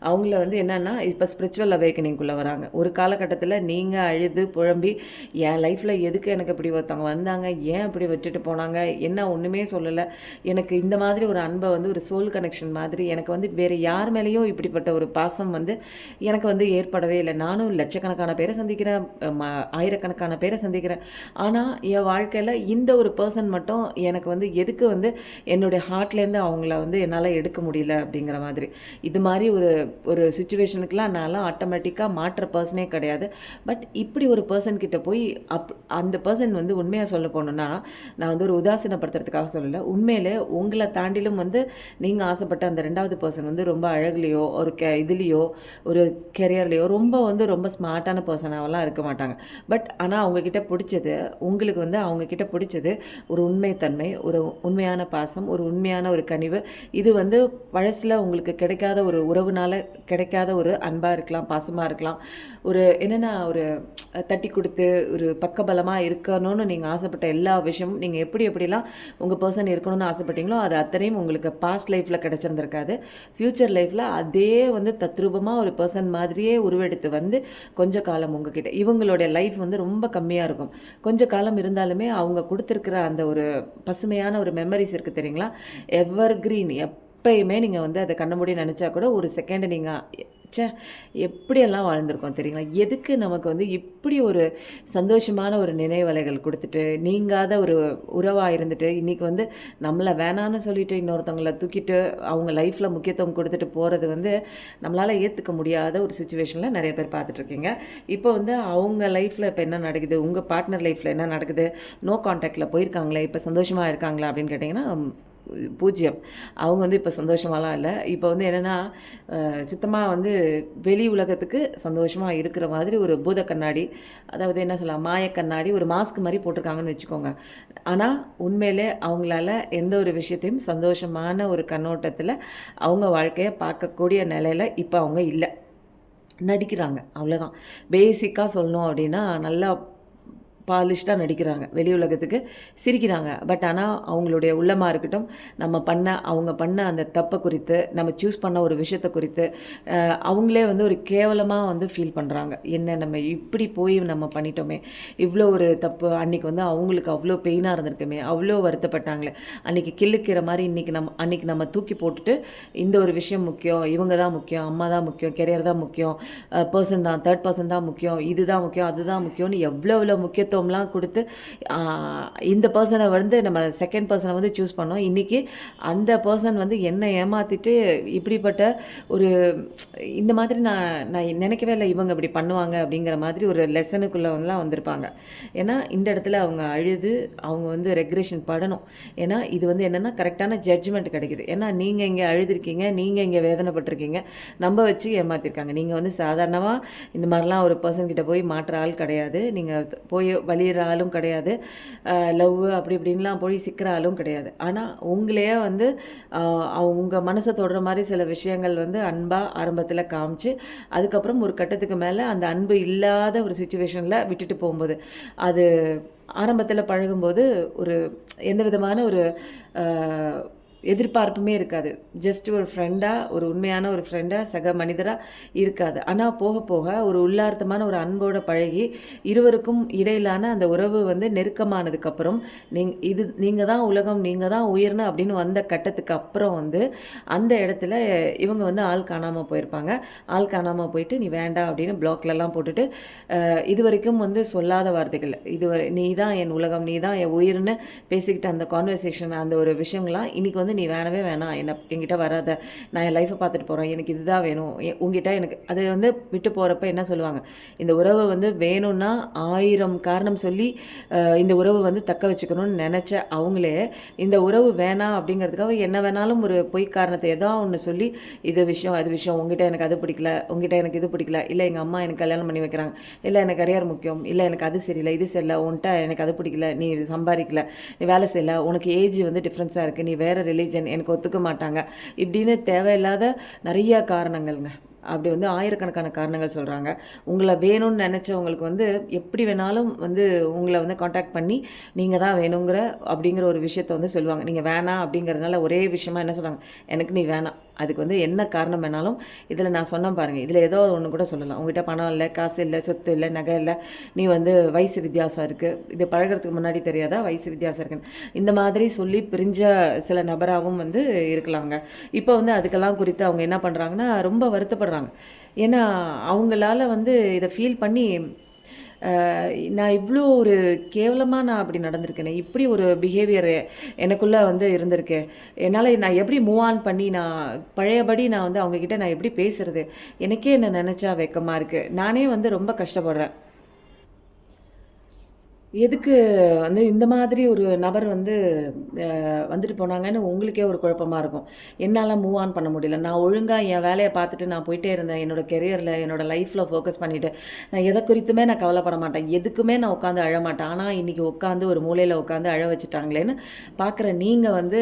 அவங்கள வந்து என்னென்னா இப்போ ஸ்பிரிச்சுவல் அவேக்கனிங்குள்ளே வராங்க. ஒரு காலகட்டத்தில் நீங்கள் அழுது புழம்பி என் லைஃப்பில் எதுக்கு எனக்கு இப்படி ஒருத்தவங்க வந்தாங்க, ஏன் இப்படி விட்டுட்டு போனாங்க, என்ன ஒன்றுமே சொல்லலை, எனக்கு இந்த மாதிரி ஒரு அன்பை வந்து ஒரு சோல் கனெக்ஷன் மாதிரி எனக்கு வந்து வேறு யார் மேலேயும் இப்படிப்பட்ட ஒரு பாசம் வந்து எனக்கு வந்து ஏற்படவே இல்லை. நானும் லட்சக்கணக்கான பேரை சந்திக்கிறேன், ஆயிரக்கணக்கான பேரை சந்திக்கிறேன். ஆனால் என் வாழ்க்கையில் இந்த ஒரு பர்சன் மட்டும் எனக்கு வந்து எதுக்கு வந்து என்னுடைய ஹார்ட்லேருந்து அவங்கள வந்து என்னால் எடுக்க முடியல அப்படிங்கிற மாதிரி. இது மாதிரி ஒரு ஒரு சுச்சுவேஷனுக்கெலாம் நான்லாம் ஆட்டோமேட்டிக்காக மாற்ற பர்சனே கிடையாது. பட் இப்படி ஒரு பர்சன் கிட்ட போய் அந்த பர்சன் வந்து உண்மையாக சொல்ல போனோன்னா, நான் வந்து ஒரு உதாசீனப்படுத்துறதுக்காக சொல்லலை, உண்மையிலே உங்களை தாண்டிலும் வந்து நீங்கள் ஆசைப்பட்ட அந்த 2வது பர்சன் வந்து ரொம்ப அழகுலையோ ஒரு இதுலேயோ ஒரு கெரியர்லேயோ ரொம்ப ஸ்மார்ட்டான பர்சனாகலாம் இருக்க மாட்டாங்க. பட் ஆனால் அவங்கக்கிட்ட பிடிச்சது உங்களுக்கு வந்து அவங்கக்கிட்ட பிடிச்சது ஒரு உண்மைத்தன்மை, ஒரு உண்மையான பாசம், ஒரு உண்மையான ஒரு கனிவு. இது வந்து பழசில் உங்களுக்கு கிடைக்காத ஒரு உறவுனால கிடைக்காத ஒரு அன்பாக இருக்கலாம், பாசமாக இருக்கலாம். ஒரு என்னென்னா ஒரு தட்டி கொடுத்து ஒரு பக்கபலமாக இருக்கணும்னு நீங்கள் ஆசைப்பட்ட எல்லா விஷயமும் நீங்கள் எப்படிலாம் உங்கள் பர்சன் இருக்கணும்னு ஆசைப்பட்டீங்களோ அது அத்தனையும் உங்களுக்கு பாஸ்ட் லைஃப்பில் கிடச்சிருந்துருக்காது. ஃப்யூச்சர் லைஃப்பில் அதே வந்து தத்ரூபமாக ஒரு பர்சன் மாதிரியே உருவெடுத்து வந்து கொஞ்ச காலம் உங்ககிட்ட இவங்களுடைய லைஃப் வந்து ரொம்ப கம்மியாக இருக்கும். கொஞ்ச காலம் இருந்தாலுமே அவங்க கொடுத்துருக்குற அந்த ஒரு பசுமையான ஒரு மெமரிஸ் இருக்குது தெரியுங்களா, எவர் கிரீன். எப்பயுமே நீங்கள் வந்து அதை கண்ண மூடி நினச்சா கூட ஒரு செகண்டு நீங்கள் எப்படியெல்லாம் வாழ்ந்திருக்கோம் தெரியுங்களா. எதுக்கு நமக்கு வந்து இப்படி ஒரு சந்தோஷமான ஒரு நினைவலைகள் கொடுத்துட்டு நீங்காத ஒரு உறவாக இருந்துட்டு இன்றைக்கி வந்து நம்மளை வேணான்னு சொல்லிட்டு இன்னொருத்தவங்களை தூக்கிட்டு அவங்க லைஃப்பில் முக்கியத்துவம் கொடுத்துட்டு போகிறது வந்து நம்மளால் ஏற்றுக்க முடியாத ஒரு சுச்சுவேஷனில் நிறைய பேர் பார்த்துட்ருக்கீங்க. இப்போ வந்து அவங்க லைஃப்பில் இப்போ என்ன நடக்குது, உங்கள் பார்ட்னர் லைஃப்பில் என்ன நடக்குது, நோ கான்டாக்டில் போயிருக்காங்களே, இப்போ சந்தோஷமாக இருக்காங்களா அப்படின்னு கேட்டிங்கன்னா 0. அவங்க வந்து இப்போ சந்தோஷமாலாம் இல்லை. இப்போ வந்து என்னென்னா சுத்தமாக வந்து வெளி உலகத்துக்கு சந்தோஷமாக இருக்கிற மாதிரி ஒரு பூத கண்ணாடி, அதாவது என்ன சொல்லலாம், மாய கண்ணாடி, ஒரு மாஸ்க் மாதிரி போட்டிருக்காங்கன்னு வச்சுக்கோங்க. ஆனால் உண்மையிலே அவங்களால எந்த ஒரு விஷயத்தையும் சந்தோஷமான ஒரு கண்ணோட்டத்தில் அவங்க வாழ்க்கையை பார்க்கக்கூடிய நிலையில் இப்போ அவங்க இல்லை. நடிக்கிறாங்க, அவ்வளோதான். பேசிக்காக சொல்லணும் அப்படின்னா நல்லா பாலிஷ்டாக நடிக்கிறாங்க, வெளி உலகத்துக்கு சிரிக்கிறாங்க. பட் ஆனால் அவங்களுடைய உள்ளமாக இருக்கட்டும், அவங்க பண்ண அந்த தப்பை குறித்து, நம்ம சூஸ் பண்ண ஒரு விஷயத்தை குறித்து அவங்களே வந்து ஒரு கேவலமாக வந்து ஃபீல் பண்ணுறாங்க. என்ன நம்ம இப்படி போய் நம்ம பண்ணிட்டோமே, இவ்வளோ ஒரு தப்பு, அன்றைக்கி வந்து அவங்களுக்கு அவ்வளோ பெயினாக இருந்திருக்குமே, அவ்வளோ வருத்தப்பட்டாங்களே, அன்றைக்கி கிள்ளுக்கிற மாதிரி அன்றைக்கி நம்ம தூக்கி போட்டுட்டு இந்த ஒரு விஷயம் முக்கியம், இவங்க தான் முக்கியம், அம்மா தான் முக்கியம், கெரியர் தான் முக்கியம், பர்சன் தான், தேர்ட் பர்சன் தான் முக்கியம், இதுதான் முக்கியம், அதுதான் முக்கியம்னு எவ்வளோ முக்கியத்துவம் கொடுத்து இந்த பர்சனை வந்து நம்ம செகண்ட் பர்சனை வந்து சூஸ் பண்ணோம். இன்றைக்கி அந்த பர்சன் வந்து என்னை ஏமாற்றிட்டு இப்படிப்பட்ட ஒரு இந்த மாதிரி நான் நினைக்கவே இல்லை இவங்க இப்படி பண்ணுவாங்க அப்படிங்கிற மாதிரி ஒரு லெசனுக்குள்ளெலாம் வந்திருப்பாங்க. ஏன்னா இந்த இடத்துல அவங்க அழுது அவங்க வந்து ரெக்ரெஷன் படணும். ஏன்னா இது வந்து என்னென்னா கரெக்டான ஜட்ஜ்மெண்ட் கிடைக்குது. ஏன்னா நீங்கள் இங்கே அழுதுருக்கீங்க, நீங்கள் இங்கே வேதனைப்பட்டிருக்கீங்க, நம்ப வச்சு ஏமாற்றிருக்காங்க. நீங்கள் வந்து சாதாரணமாக இந்த மாதிரிலாம் ஒரு பர்சன்கிட்ட போய் மாற்ற ஆள் கிடையாது. நீங்கள் போய் வலியுற ஆளும் கிடையாது, லவ் அப்படி இப்படின்லாம் போய் சிக்கிற ஆளும் கிடையாது. ஆனால் உங்களையே வந்து அவங்க மனசை தொடுற மாதிரி சில விஷயங்கள் வந்து அன்பாக ஆரம்பத்தில் காமிச்சு அதுக்கப்புறம் ஒரு கட்டத்துக்கு மேலே அந்த அன்பு இல்லாத ஒரு சுச்சுவேஷனில் விட்டுட்டு போகும்போது, அது ஆரம்பத்தில் பழகும்போது ஒரு எந்த விதமான ஒரு எதிர்பார்ப்புமே இருக்காது. ஜஸ்ட் ஒரு ஃப்ரெண்டாக, ஒரு உண்மையான ஒரு ஃப்ரெண்டாக, சக மனிதராக இருக்காது. ஆனால் போக போக ஒரு உள்ளார்த்தமான ஒரு அன்போடு பழகி இருவருக்கும் இடையிலான அந்த உறவு வந்து நெருக்கமானதுக்கப்புறம் நீங்கள் தான் உலகம், நீங்கள் தான் உயர்னு அப்படின்னு வந்த கட்டத்துக்கு அப்புறம் வந்து அந்த இடத்துல இவங்க வந்து ஆள் காணாமல் போயிருப்பாங்க. ஆள் காணாமல் போயிட்டு நீ வேண்டாம் அப்படின்னு பிளாக்லலாம் போட்டுட்டு இது வரைக்கும் வந்து சொல்லாத வார்த்தைகள், நீ தான் என் உலகம், நீ தான் என் உயிர்னு பேசிக்கிட்ட அந்த கான்வர்சேஷன், அந்த ஒரு விஷயங்கள்லாம் இன்றைக்கி வந்து நீ வேணவே வேணாம், என்கிட்ட வராத, நான் என் லைஃப்பை பார்த்துட்டு போகிறேன், எனக்கு இதுதான் வேணும், உங்ககிட்ட எனக்கு அது வந்து விட்டு போகிறப்ப என்ன சொல்லுவாங்க, இந்த உறவு வந்து வேணும்னா 1000 காரணம் சொல்லி இந்த உறவு வந்து தக்க வச்சுக்கணும்னு நினச்ச அவங்களே இந்த உறவு வேணாம் அப்படிங்கிறதுக்காக என்ன வேணாலும் ஒரு பொய் காரணத்தை ஏதோ ஒன்று சொல்லி இது விஷயம் அது விஷயம், உங்ககிட்ட எனக்கு அது பிடிக்கல, உங்ககிட்ட எனக்கு இது பிடிக்கல, இல்லை எங்கள் அம்மா எனக்கு கல்யாணம் பண்ணி வைக்கிறாங்க, இல்லை எனக்கு கரியர் முக்கியம், இல்லை எனக்கு அது சரியில்லை, இது சரியில்லை, உன்ட்ட எனக்கு அது பிடிக்கல, நீ சம்பாதிக்கல, நீ வேலை செய்யலை, உனக்கு ஏஜ் வந்து டிஃப்ரென்ஸாக இருக்குது, நீ வேறு ரிலீஜன், எனக்கு ஒத்துக்க மாட்டாங்க, இப்படின்னு தேவையில்லாத நிறையா காரணங்கள்ங்க. அப்படி வந்து ஆயிரக்கணக்கான காரணங்கள் சொல்கிறாங்க. உங்களை வேணும்னு நினச்சவங்களுக்கு வந்து எப்படி வேணாலும் வந்து உங்களை வந்து காண்டாக்ட் பண்ணி நீங்கள் தான் வேணுங்கிற அப்படிங்கிற ஒரு விஷயத்த வந்து சொல்லுவாங்க. நீங்கள் வேணாம் அப்படிங்கிறதுனால ஒரே விஷயமா என்ன சொல்கிறாங்க, எனக்கு நீ வேணாம். அதுக்கு வந்து என்ன காரணம் வேணாலும் இதில் நான் சொன்னேன் பாருங்கள், இதில் ஏதோ ஒன்று கூட சொல்லலாம். உங்ககிட்ட பணம் இல்லை, காசு இல்லை, சொத்து இல்லை, நகை இல்லை, நீ வந்து வயசு வித்தியாசம் இருக்குது, இது பழகிறதுக்கு முன்னாடி தெரியாதா வயசு வித்தியாசம் இருக்குன்னு, இந்த மாதிரி சொல்லி பிரிஞ்ச சில நபராகவும் வந்து இருக்கலாங்க. இப்போ வந்து அதுக்கெல்லாம் குறித்து அவங்க என்ன பண்ணுறாங்கன்னா ரொம்ப வருத்தப்படுறாங்க. ஏன்னா அவங்களால வந்து இதை ஃபீல் பண்ணி நான் இவ்வளோ ஒரு கேவலமாக நான் அப்படி நடந்திருக்கேனே, இப்படி ஒரு பிஹேவியர் எனக்குள்ளே வந்து இருந்திருக்கு, என்னால் நான் எப்படி மூவ் ஆன் பண்ணி நான் பழையபடி நான் வந்து அவங்கக்கிட்ட நான் எப்படி பேசுகிறது, எனக்கே என்ன நினச்சா வெக்கமாக இருக்குது, நானே வந்து ரொம்ப கஷ்டப்படுறேன். எதுக்கு வந்து இந்த மாதிரி ஒரு நபர் வந்து வந்துட்டு போனாங்கன்னு உங்களுக்கே ஒரு குழப்பமா இருக்கும். என்னால மூவ் ஆன் பண்ண முடியல. நான் ஒழுங்கா என் வேலைய பார்த்துட்டு நான் போயிட்டே இருந்தேன். என்னோட கெரியர்ல, என்னோட லைஃப்ல ஃபோக்கஸ் பண்ணிட்டு, நான் எத குறித்துமே நான் கவலைப்பட மாட்டேன். எதுக்குமே நான் உட்காந்து அழமாட்டேன். ஆனா, இன்னைக்கு உட்காந்து ஒரு மூலையில உட்காந்து அழ வச்சுட்டாங்களேன்னு பார்க்குற நீங்க வந்து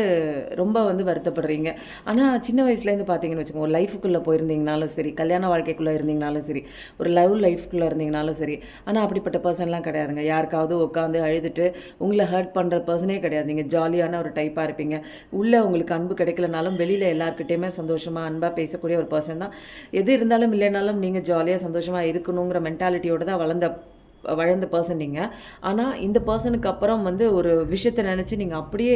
ரொம்ப வந்து வருத்தப்படுறீங்க. ஆனா, சின்ன வயசுலேருந்து பார்த்தீங்கன்னு வச்சுக்கோங்க, ஒரு லைஃப்க்குள்ள போயிருந்தீங்கனாலும் சரி, கல்யாண வாழ்க்கைக்குள்ள இருந்தீங்கனாலும் சரி, ஒரு லவ் லைஃப்குள்ள இருந்தீங்கனாலும் சரி, ஆனா அப்படிப்பட்ட பெர்சன்லாம் கிடையாதுங்க. யாருக்காவது உட்காந்து அழுதுட்டு உங்களை ஹர்ட் பண்ணுற பர்சனே கிடையாது. நீங்கள் ஜாலியான ஒரு டைப்பாக இருப்பீங்க. உள்ளே உங்களுக்கு அன்பு கிடைக்கலனாலும் வெளியில் எல்லாருக்கிட்டையுமே சந்தோஷமாக அன்பாக பேசக்கூடிய ஒரு பர்சன் தான். எது இருந்தாலும் இல்லைனாலும் நீங்கள் ஜாலியாக சந்தோஷமாக இருக்கணுங்கிற மென்டாலிட்டியோடு தான் வளர்ந்த பர்சன் நீங்கள். ஆனால் இந்த பர்சனுக்கு அப்புறம் வந்து ஒரு விஷயத்தை நினச்சி நீங்கள் அப்படியே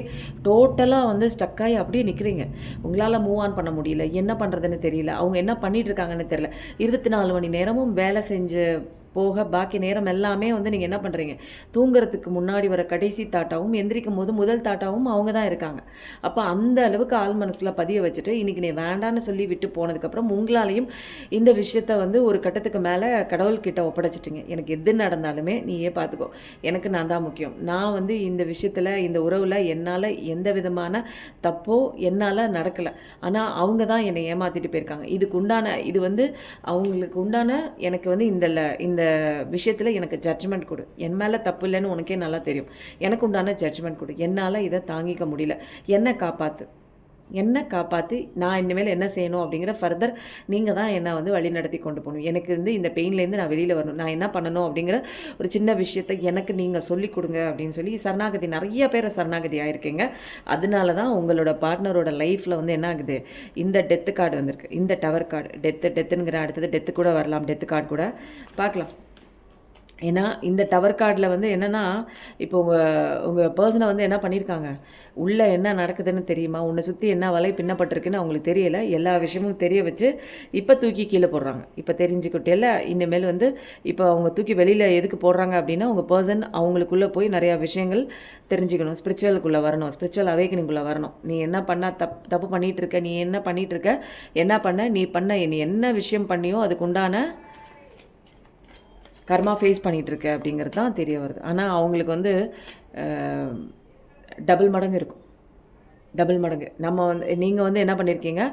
டோட்டலாக வந்து ஸ்டக்காகி அப்படியே நிற்கிறீங்க. உங்களால் மூவ் ஆன் பண்ண முடியல, என்ன பண்ணுறதுன்னு தெரியல, அவங்க என்ன பண்ணிகிட்டு இருக்காங்கன்னு தெரியல. 24 மணி நேரமும் வேலை செஞ்சு போக பாக்கி நேரம் எல்லாமே வந்து நீங்கள் என்ன பண்ணுறீங்க, தூங்குறதுக்கு முன்னாடி வர கடைசி தாட்டாகவும் எந்திரிக்கும் போது முதல் தாட்டாகவும் அவங்க தான் இருக்காங்க. அப்போ அந்த அளவுக்கு ஆள் மனசில் பதிய வச்சுட்டு இன்றைக்கி நீ வேண்டான்னு சொல்லி விட்டு போனதுக்கப்புறம் உங்களாலையும் இந்த விஷயத்த வந்து ஒரு கட்டத்துக்கு மேலே கடவுள்கிட்ட ஒப்படைச்சிட்டிங்க. எனக்கு எது நடந்தாலுமே நீயே பார்த்துக்கோ, எனக்கு நான் தான் முக்கியம், நான் வந்து இந்த விஷயத்தில் இந்த உறவில் என்னால் எந்த விதமான தப்போ என்னால் நடக்கலை, ஆனால் அவங்க தான் என்னை ஏமாற்றிட்டு போயிருக்காங்க. இது வந்து அவங்களுக்கு உண்டான எனக்கு வந்து இந்த விஷயத்தில் எனக்கு ஜட்ஜ்மெண்ட் கொடு, என் மேலே தப்பு இல்லைன்னு உனக்கே நல்லா தெரியும், எனக்கு உண்டான ஜட்ஜ்மெண்ட் கொடு, என்னால் இதை தாங்கிக்க முடியல, என்னை காப்பாற்று, நான் இனிமேல் என்ன செய்யணும் அப்படிங்கிற ஃபர்தர் நீங்கள் தான் என்னை வந்து வழி நடத்தி கொண்டு போகணும். எனக்கு வந்து இந்த பெயின்லேருந்து நான் வெளியில் வரணும், நான் என்ன பண்ணணும் அப்படிங்கிற ஒரு சின்ன விஷயத்தை எனக்கு நீங்கள் சொல்லிக் கொடுங்க அப்படின்னு சொல்லி சரணாகதி, நிறைய பேர் சரணாகதி ஆகிருக்கீங்க. அதனால தான் உங்களோட பார்ட்னரோட லைஃப்பில் வந்து என்ன ஆகுது, இந்த டெத்து கார்டு வந்திருக்கு, இந்த டவர் கார்டு, டெத்துங்கிற அடுத்தது டெத்து கூட வரலாம், டெத்து கார்டு கூட பார்க்கலாம். ஏன்னா இந்த டவர் கார்டில் வந்து என்னென்னா, இப்போ உங்கள் பர்சனை வந்து என்ன பண்ணியிருக்காங்க, உள்ளே என்ன நடக்குதுன்னு தெரியுமா, உன்னை சுற்றி என்ன வலை பின்னப்பட்டிருக்குன்னு அவங்களுக்கு தெரியலை, எல்லா விஷயமும் தெரிய வச்சு இப்போ தூக்கி கீழே போடுறாங்க. இப்போ தெரிஞ்சுக்கிட்டே இனிமேல் வந்து இப்போ அவங்க தூக்கி வெளியில் எதுக்கு போடுறாங்க அப்படின்னா, உங்கள் பர்சன் அவங்களுக்குள்ளே போய் நிறையா விஷயங்கள் தெரிஞ்சுக்கணும், ஸ்பிரிச்சுவலுக்குள்ளே வரணும், ஸ்பிரிச்சுவல் அவேக்கனிங்குள்ளே வரணும். நீ என்ன பண்ணால் தப்பு பண்ணிகிட்டு இருக்க, நீ என்ன பண்ணிகிட்டு இருக்க, நீ என்ன விஷயம் பண்ணியோ அதுக்கு உண்டான கர்மா ஃபேஸ் பண்ணிகிட்ருக்க அப்படிங்கிறது தான் தெரிய வருது. ஆனால் அவங்களுக்கு வந்து டபுள் மடங்கு இருக்கும், டபுள் மடங்கு. நீங்கள் வந்து என்ன பண்ணியிருக்கீங்க,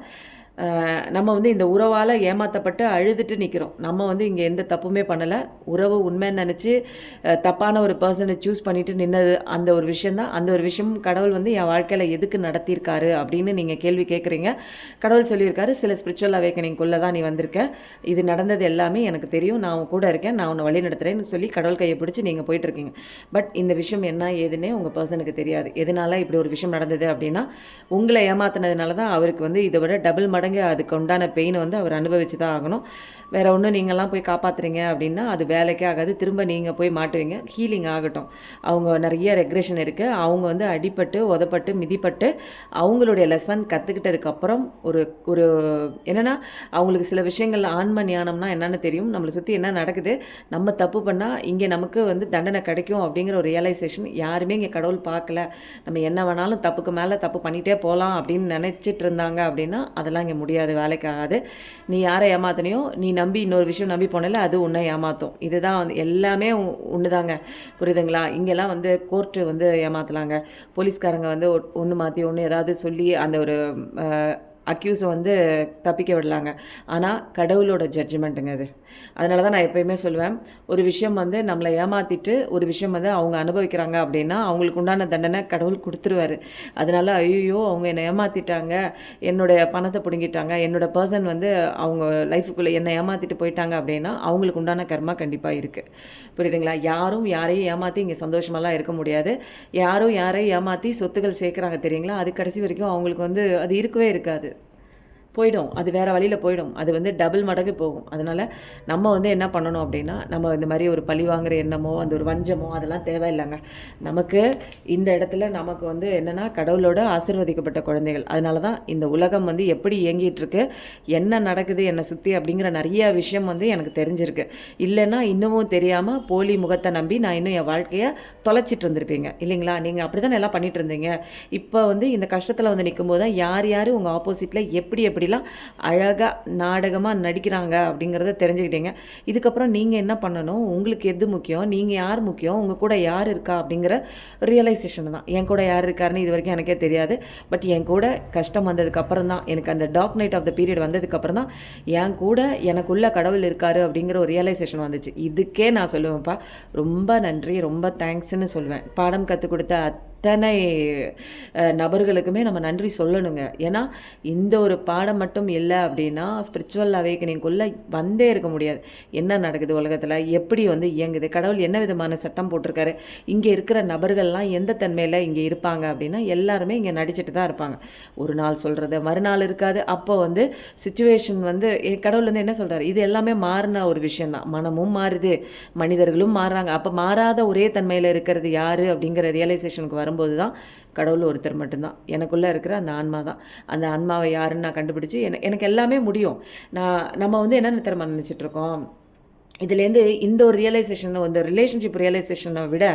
நம்ம வந்து இந்த உறவால் ஏமாற்றப்பட்டு அழுதுட்டு நிற்கிறோம். நம்ம வந்து இங்கே எந்த தப்புமே பண்ணலை, உறவு உண்மைன்னு நினச்சி தப்பான ஒரு பர்சனை சூஸ் பண்ணிவிட்டு நின்னது அந்த ஒரு விஷயந்தான். அந்த ஒரு விஷயம் கடவுள் வந்து என் வாழ்க்கையில் எதுக்கு நடத்தியிருக்காரு அப்படின்னு நீங்கள் கேள்வி கேட்குறீங்க. கடவுள் சொல்லியிருக்காரு, சில ஸ்பிரிச்சுவல் அவேக்கனிங்குள்ளே தான் நீ வந்திருக்க, இது நடந்தது எல்லாமே எனக்கு தெரியும், நான் உன் கூட இருக்கேன், நான் உன்னை வழி நடத்துகிறேன்னு சொல்லி கடவுள் கையை பிடிச்சி நீங்கள் போயிட்டுருக்கீங்க. பட் இந்த விஷயம் என்ன ஏதுன்னே உங்கள் பர்சனுக்கு தெரியாது. எதனால் இப்படி ஒரு விஷயம் நடந்தது அப்படின்னா, உங்களை ஏமாத்தினதுனால தான் அவருக்கு வந்து இதை விட டபுள் மடங்கு அதுக்கு உண்டான பெயினை வந்து அவர் அனுபவிச்சு தான் ஆகணும். வேறு ஒன்றும் நீங்கள்லாம் போய் காப்பாற்றுறீங்க அப்படின்னா அது வேலைக்கே ஆகாது, திரும்ப நீங்கள் போய் மாட்டுவீங்க. ஹீலிங் ஆகட்டும். அவங்க நிறைய ரெக்ரெஷன் இருக்குது, அவங்க வந்து அடிப்பட்டு உதப்பட்டு மிதிப்பட்டு அவங்களுடைய லெசன் கற்றுக்கிட்டதுக்கப்புறம் ஒரு என்னென்னா, அவங்களுக்கு சில விஷயங்கள் ஆன்ம ஞானம்னா என்னென்னு தெரியும், நம்மளை சுற்றி என்ன நடக்குது, நம்ம தப்பு பண்ணால் இங்கே நமக்கு வந்து தண்டனை கிடைக்கும் அப்படிங்கிற ஒரு ரியலைசேஷன் யாருமே இங்கே கடவுள் பார்க்கல, நம்ம என்ன வேணாலும் தப்புக்கு மேலே தப்பு பண்ணிகிட்டே போகலாம் அப்படின்னு நினச்சிட்டு இருந்தாங்க அப்படின்னா அதெல்லாம் இங்கே முடியாது, வேலைக்கு ஆகாது. நீ யாரை ஏமாத்தினியோ, நீ நம்பி இன்னொரு விஷயம் நம்பி போனல அது உன்னை ஏமாற்றும். இதுதான் வந்து எல்லாமே ஒன்று தாங்க, புரியுதுங்களா? இங்கெல்லாம் வந்து கோர்ட்டு வந்து ஏமாற்றலாங்க, போலீஸ்காரங்க வந்து ஒன்று மாற்றி ஒன்று ஏதாவது சொல்லி அந்த ஒரு அக்யூஸை வந்து தப்பிக்க விடலாங்க. ஆனால் கடவுளோட ஜட்ஜ்மெண்ட்டுங்க அது. அதனால தான் நான் எப்பயுமே சொல்லுவேன், ஒரு விஷயம் வந்து நம்மளை ஏமாற்றிட்டு ஒரு விஷயம் வந்து அவங்க அனுபவிக்கிறாங்க அப்படின்னா அவங்களுக்கு உண்டான தண்டனை கடவுள் கொடுத்துருவாரு. அதனால ஐயோ அவங்க என்னை ஏமாற்றிட்டாங்க, என்னுடைய பணத்தை பிடுங்கிட்டாங்க, என்னோட பர்சன் வந்து அவங்க லைஃபுக்குள்ளே என்னை ஏமாற்றிட்டு போயிட்டாங்க அப்படின்னா அவங்களுக்கு உண்டான கர்மா கண்டிப்பாக இருக்குது. புரியுதுங்களா? யாரும் யாரையும் ஏமாற்றி இங்கே சந்தோஷமெல்லாம் இருக்க முடியாது. யாரும் யாரையும் ஏமாற்றி சொத்துக்கள் சேர்க்குறாங்க தெரியுங்களா? அது கடைசி வரைக்கும் அவங்களுக்கு வந்து அது இருக்கவே இருக்காது. போயிடும். அது வேறு வழியில் போயிடும். அது வந்து டபுள் மடங்கு போகும். அதனால் நம்ம வந்து என்ன பண்ணணும் அப்படின்னா, நம்ம இந்த மாதிரி ஒரு பழி வாங்குற எண்ணமோ, அந்த ஒரு வஞ்சமோ அதெல்லாம் தேவையில்லைங்க. நமக்கு இந்த இடத்துல நமக்கு வந்து என்னென்னா கடவுளோட ஆசீர்வதிக்கப்பட்ட குழந்தைகள். அதனால தான் இந்த உலகம் வந்து எப்படி இயங்கிட்டுருக்கு, என்ன நடக்குது என்னை சுற்றி அப்படிங்கிற நிறைய விஷயம் வந்து எனக்கு தெரிஞ்சிருக்கு. இல்லைன்னா இன்னமும் தெரியாமல் போலி முகத்தை நம்பி நான் இன்னும் என் வாழ்க்கையை தொலைச்சிட்டு இருந்திருப்பீங்க இல்லைங்களா? நீங்கள் அப்படி தானே எல்லாம் பண்ணிட்டு இருந்தீங்க. இப்போ வந்து இந்த கஷ்டத்தில் வந்து நிற்கும்போது தான் யார் யார் உங்கள் ஆப்போசிட்டில் எப்படி எப்படிலாம் அழகாக நாடகமாக நடிக்கிறாங்க அப்படிங்கிறத தெரிஞ்சுக்கிட்டீங்க. இதுக்கப்புறம் நீங்கள் என்ன பண்ணணும், உங்களுக்கு எது முக்கியம், நீங்கள் யார் முக்கியம், உங்கள் கூட யார் இருக்கா அப்படிங்கிற ரியலைசேஷன் தான். என் கூட யார் இருக்காருன்னு இது வரைக்கும் எனக்கே தெரியாது. பட் என் கூட கஷ்டம் வந்ததுக்கப்புறம் தான், எனக்கு அந்த dark night of the period வந்ததுக்கப்புறம் தான் என் கூட எனக்குள்ள கடவுள் இருக்காரு அப்படிங்கிற ஒரு ரியலைசேஷன் வந்துச்சு. இதுக்கே நான் சொல்லுவேன்ப்பா, ரொம்ப நன்றி, ரொம்ப தேங்க்ஸ்ன்னு சொல்லுவேன். பாடம் கற்றுக் கொடுத்த அத்தனை நபர்களுக்குமே நம்ம நன்றி சொல்லணுங்க. ஏன்னா இந்த ஒரு பாடம் மட்டும் இல்லை அப்படின்னா ஸ்பிரிச்சுவல் அவேக்கனிங்குள்ளே வந்தே இருக்க முடியாது. என்ன நடக்குது உலகத்தில், எப்படி வந்து இயங்குது, கடவுள் என்ன விதமான சட்டம் போட்டிருக்காரு, இங்கே இருக்கிற நபர்கள்லாம் எந்த தன்மையில் இங்கே இருப்பாங்க அப்படின்னா எல்லாருமே இங்கே நடிச்சிட்டு தான் இருப்பாங்க. ஒரு நாள் சொல்கிறது மறுநாள் இருக்காது. அப்போ வந்து சுச்சுவேஷன் வந்து கடவுள் வந்து என்ன சொல்கிறார், இது எல்லாமே மாறின ஒரு விஷயந்தான். மனமும் மாறுது, மனிதர்களும் மாறுறாங்க. அப்போ மாறாத ஒரே தன்மையில் இருக்கிறது யார் அப்படிங்கிற ரியலைசேஷனுக்கு வரும்போது தான் கடவுள் ஒருத்தர் மட்டும்தான். எனக்குள்ளே இருக்கிற அந்த ஆன்மா தான். அந்த ஆன்மாவை யாருன்னு நான் கண்டுபிடிச்சி எனக்கு எல்லாமே முடியும். நம்ம வந்து என்ன திறமை நினச்சிட்ருக்கோம், இதுலேருந்து இந்த ஒரு ரியலைசேஷன், இந்த ரிலேஷன்ஷிப் ரியலைசேஷனை விட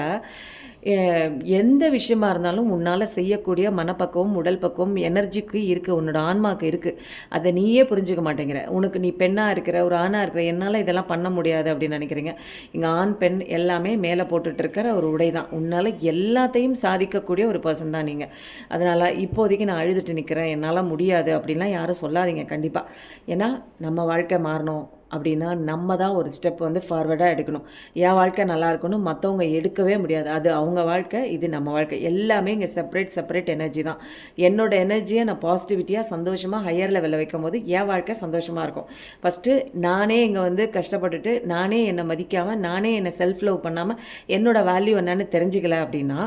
எந்த விஷயமா இருந்தாலும் உன்னால் செய்யக்கூடிய மனப்பக்குவம், உடல் பக்குவம், எனர்ஜிக்கு இருக்குது, உன்னோட ஆன்மாவுக்கு இருக்குது. அதை நீயே புரிஞ்சுக்க மாட்டேங்கிற. உனக்கு நீ பெண்ணாக இருக்கிற, ஒரு ஆணாக இருக்கிற, என்னால் இதெல்லாம் பண்ண முடியாது அப்படின்னு நினைக்கிறீங்க. இங்கே ஆண் பெண் எல்லாமே மேலே போட்டுட்டு இருக்கிற ஒரு உடை தான். உன்னால் எல்லாத்தையும் சாதிக்கக்கூடிய ஒரு பர்சன் தான் நீங்கள். அதனால் இப்போதைக்கு நான் அழுதுட்டு நிற்கிறேன், என்னால் முடியாது அப்படின்லாம் யாரும் சொல்லாதீங்க கண்டிப்பாக. ஏன்னா நம்ம வாழ்க்கை மாறணும் அப்படின்னா நம்ம தான் ஒரு ஸ்டெப் வந்து ஃபார்வர்டாக எடுக்கணும். என் வாழ்க்கை நல்லா இருக்கணும், மற்றவங்க எடுக்கவே முடியாது. அது அவங்க வாழ்க்கை, இது நம்ம வாழ்க்கை. எல்லாமே இங்கே செப்பரேட் எனர்ஜி தான். என்னோட எனர்ஜியை நான் பாசிட்டிவிட்டியாக சந்தோஷமாக ஹையர் லெவலில் வைக்கும் போது என் வாழ்க்கை சந்தோஷமாக இருக்கும். ஃபஸ்ட்டு நானே இங்கே வந்து கஷ்டப்பட்டுட்டு நானே என்னை மதிக்காமல், நானே என்னை செல்ஃப் லவ் பண்ணாமல் என்னோடய வேல்யூ என்னன்னு தெரிஞ்சுக்கல அப்படின்னா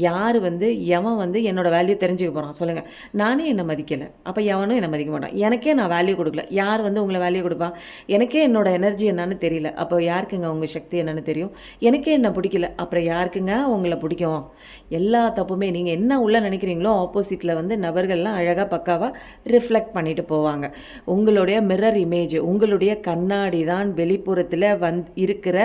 யார் வந்து எவன் வந்து என்னோடய வேல்யூ தெரிஞ்சுக்க போகிறான் சொல்லுங்கள். நானே என்னை மதிக்கலை, அப்போ எவனும் என்னை மதிக்க மாட்டான். எனக்கே நான் வேல்யூ கொடுக்கல, யார் வந்து உங்களை வேல்யூ கொடுப்பான்? எனக்கே என்னோட எனர்ஜி என்னன்னு தெரியல, அப்போ யாருக்குங்க உங்கள் சக்தி என்னன்னு தெரியும்? எனக்கே என்ன பிடிக்கல, அப்புறம் யாருக்குங்க உங்களை பிடிக்கும்? எல்லா தப்புமே நீங்கள் என்ன உள்ள நினைக்கிறீங்களோ ஆப்போசிட்டில் வந்து நபர்கள்லாம் அழகாக பக்காவாக ரிஃப்ளெக்ட் பண்ணிட்டு போவாங்க. உங்களுடைய மிரர் இமேஜ், உங்களுடைய கண்ணாடி தான் வெளிப்புறத்தில் இருக்கிற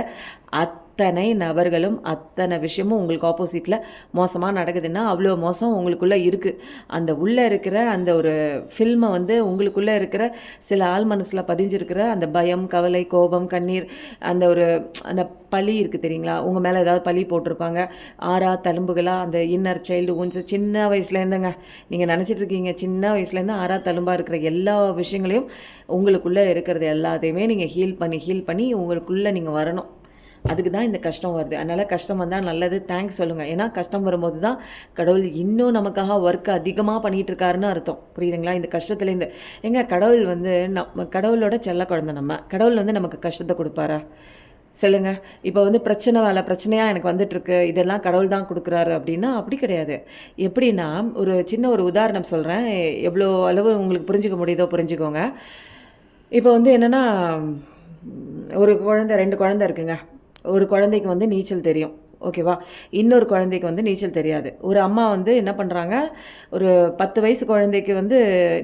அத்தனை நபர்களும் அத்தனை விஷயமும் உங்களுக்கு ஆப்போசிட்டில் மோசமாக நடக்குதுன்னா அவ்வளோ மோசம் உங்களுக்குள்ளே இருக்குது. அந்த உள்ளே இருக்கிற அந்த ஒரு ஃபில்மை வந்து உங்களுக்குள்ளே இருக்கிற சில ஆள் மனசில் பதிஞ்சிருக்கிற அந்த பயம், கவலை, கோபம், கண்ணீர், அந்த பழி இருக்குது தெரியுங்களா? உங்கள் மேலே ஏதாவது பழி போட்டிருப்பாங்க, தழும்புகளாக அந்த இன்னர் சைல்டு ஊன்ஸ் சின்ன வயசுலேருந்துங்க நீங்கள் நினச்சிட்ருக்கீங்க. சின்ன வயசுலேருந்து தழும்பாக இருக்கிற எல்லா விஷயங்களையும் உங்களுக்குள்ளே இருக்கிறது எல்லாத்தையுமே நீங்கள் ஹீல் பண்ணி உங்களுக்குள்ளே நீங்கள் வரணும். அதுக்கு தான் இந்த கஷ்டம் வருது. அதனால் கஷ்டம் வந்தால் நல்லது, தேங்க்ஸ் சொல்லுங்கள். ஏன்னா கஷ்டம் வரும்போது தான் கடவுள் இன்னும் நமக்காக ஒர்க் அதிகமாக பண்ணிகிட்டு இருக்காருன்னு அர்த்தம். புரியுதுங்களா? இந்த கஷ்டத்துலேருந்து கடவுள் வந்து கடவுளோட செல்ல குழந்தை. கடவுள் வந்து நமக்கு கஷ்டத்தை கொடுப்பாரா சொல்லுங்கள்? இப்போ வந்து பிரச்சனையாக எனக்கு வந்துட்டுருக்கு, இதெல்லாம் கடவுள் தான் கொடுக்குறாரு அப்படின்னா அப்படி கிடையாது. எப்படின்னா ஒரு சின்ன ஒரு உதாரணம் சொல்கிறேன், எவ்வளோ அளவு உங்களுக்கு புரிஞ்சுக்க முடியுதோ புரிஞ்சுக்கோங்க. இப்போ வந்து என்னென்னா, ஒரு குழந்தை 2 குழந்தை இருக்குங்க. ஒரு குழந்தைக்கு வந்து நீச்சல் தெரியும், ஓகேவா? இன்னொரு குழந்தைக்கு வந்து நீச்சல் தெரியாது. ஒரு அம்மா வந்து என்ன பண்ணுறாங்க, ஒரு 10 வயசு குழந்தைக்கு வந்து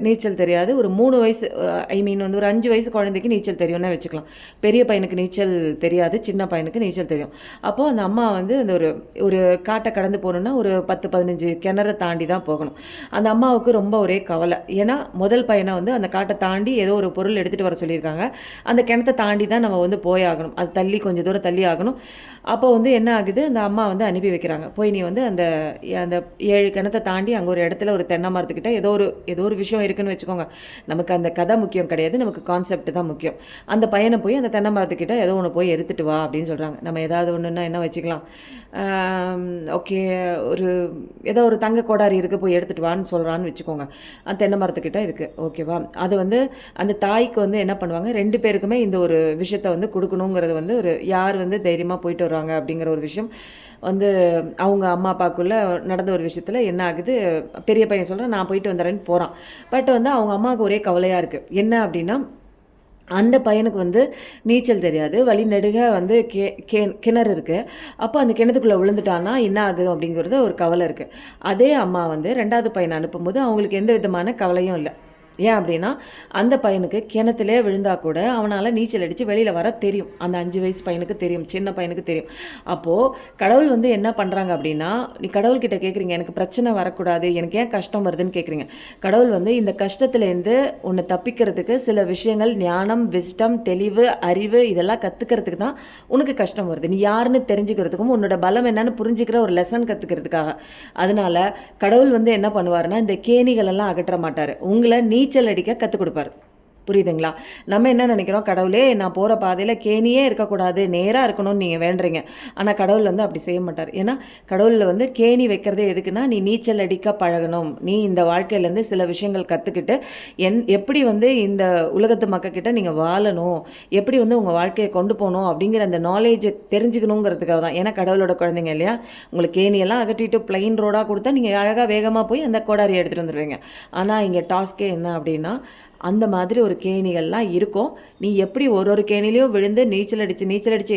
நீச்சல் தெரியாது, ஒரு 3 வயசு வந்து ஒரு 5 வயசு குழந்தைக்கு நீச்சல் தெரியும்னு வச்சுக்கலாம். பெரிய பையனுக்கு நீச்சல் தெரியாது, சின்ன பையனுக்கு நீச்சல் தெரியும். அப்போது அந்த அம்மா வந்து அந்த ஒரு காட்டை கடந்து போகணுன்னா ஒரு 10-15 கிணறை தாண்டி தான் போகணும். அந்த அம்மாவுக்கு ரொம்ப ஒரே கவலை. ஏன்னா முதல் பையனை வந்து அந்த காட்டை தாண்டி ஏதோ ஒரு பொருள் எடுத்துகிட்டு வர சொல்லியிருக்காங்க. அந்த கிணத்தை தாண்டி தான் நம்ம வந்து போயாகணும், அது கொஞ்சம் தூரம் தள்ளி ஆகணும். அப்போ வந்து என்ன ஆகுது, அந்த அம்மா வந்து அனுப்பி வைக்கிறாங்க. போய் நீ வந்து அந்த அந்த 7 கிணத்த தாண்டி அங்கே ஒரு இடத்துல ஒரு தென்னை மரத்துக்கிட்ட ஏதோ ஒரு விஷயம் இருக்குன்னு வச்சுக்கோங்க. நமக்கு அந்த கதை முக்கியம் கிடையாது, நமக்கு கான்செப்ட் தான் முக்கியம். அந்த பையனை போய் அந்த தென்னை மரத்துக்கிட்ட ஏதோ ஒன்று போய் எடுத்துட்டு வா அப்படின்னு சொல்கிறாங்க. நம்ம ஏதாவது ஒன்றுன்னா என்ன வச்சுக்கலாம், ஓகே, ஏதோ ஒரு தங்க கோடாரி இருக்குது போய் எடுத்துகிட்டு வான்னு சொல்கிறான்னு வச்சுக்கோங்க. அந்த தென்னை மரத்துக்கிட்ட இருக்குது, ஓகேவா. அது வந்து அந்த தாய்க்கு வந்து என்ன பண்ணுவாங்க, 2 பேருக்குமே இந்த ஒரு விஷயத்தை வந்து கொடுக்கணுங்கிறது வந்து யார் வந்து தைரியமாக போயிட்டு வருவாங்க அப்படிங்கிற ஒரு விஷயம் வந்து அவங்க அம்மா அப்பாவுக்குள்ளே நடந்த ஒரு விஷயத்தில் என்ன ஆகுது, பெரிய பையன் சொல்கிறேன் நான் போயிட்டு வந்துடுறேன்னு போகிறான். பட் வந்து அவங்க அம்மாவுக்கு ஒரே கவலையாக இருக்குது. என்ன அப்படின்னா, அந்த பையனுக்கு வந்து நீச்சல் தெரியாது, வழி நெடுக வந்து கிணறு இருக்குது. அப்போ அந்த கிணத்துக்குள்ளே விழுந்துட்டான்னா என்ன ஆகுது அப்படிங்கிறது ஒரு கவலை இருக்குது. அதே அம்மா வந்து 2வது பையனை அனுப்பும்போது அவங்களுக்கு எந்த விதமான கவலையும் இல்லை. ஏன் அப்படின்னா, அந்த பையனுக்கு கிணத்துலே விழுந்தா கூட அவனால் நீச்சல் அடித்து வெளியில் வர தெரியும். அந்த 5 வயசு பையனுக்கு தெரியும், சின்ன பையனுக்கு தெரியும். அப்போது கடவுள் வந்து என்ன பண்ணுறாங்க அப்படின்னா, நீ கடவுள்கிட்ட கேட்குறீங்க எனக்கு பிரச்சனை வரக்கூடாது, எனக்கு ஏன் கஷ்டம் வருதுன்னு கேட்குறீங்க. கடவுள் வந்து இந்த கஷ்டத்துலேருந்து உன்னை தப்பிக்கிறதுக்கு சில விஷயங்கள், ஞானம், விஸ்டம், தெளிவு, அறிவு இதெல்லாம் கற்றுக்கிறதுக்கு தான் உனக்கு கஷ்டம் வருது. நீ யாருன்னு தெரிஞ்சுக்கிறதுக்கும் உன்னோட பலம் என்னன்னு புரிஞ்சுக்கிற ஒரு லெசன் கற்றுக்கிறதுக்காக. அதனால கடவுள் வந்து என்ன பண்ணுவாருன்னா, இந்த கேணிகளெல்லாம் அகற்ற மாட்டார், உங்களை நீச்சல் அடிக்க கற்றுக் கொடுப்பார். புரியுதுங்களா? நம்ம என்ன நினைக்கிறோம், கடவுளே நான் போகிற பாதையில் கேணியே இருக்கக்கூடாது, நேராக இருக்கணும்னு நீங்கள் வேண்டுறீங்க. ஆனால் கடவுள் வந்து அப்படி செய்ய மாட்டார். ஏன்னா கடவுளில் வந்து கேணி வைக்கிறதே எதுக்குன்னா, நீ நீச்சல் அடிக்க பழகணும், நீ இந்த வாழ்க்கையிலேருந்து சில விஷயங்கள் கற்றுக்கிட்டு எப்படி வந்து இந்த உலகத்து மக்கள்கிட்ட நீங்கள் வாழணும், எப்படி வந்து உங்கள் வாழ்க்கையை கொண்டு போகணும் அப்படிங்கிற அந்த நாலேஜை தெரிஞ்சுக்கணுங்கிறதுக்காக தான். ஏன்னா கடவுளோட குழந்தைங்க இல்லையா, உங்களுக்கு கேணியெல்லாம் அகட்டிட்டு பிளைன் ரோடாக கொடுத்தா நீங்கள் அழகாக வேகமாக போய் அந்த கோடாரியை எடுத்துகிட்டு வந்துடுவீங்க. ஆனால் இங்கே டாஸ்கே என்ன அப்படின்னா, அந்த மாதிரி ஒரு கேணிகள்லாம் இருக்கும். நீ எப்படி ஒரு கேணிலையும் விழுந்து நீச்சல் அடித்து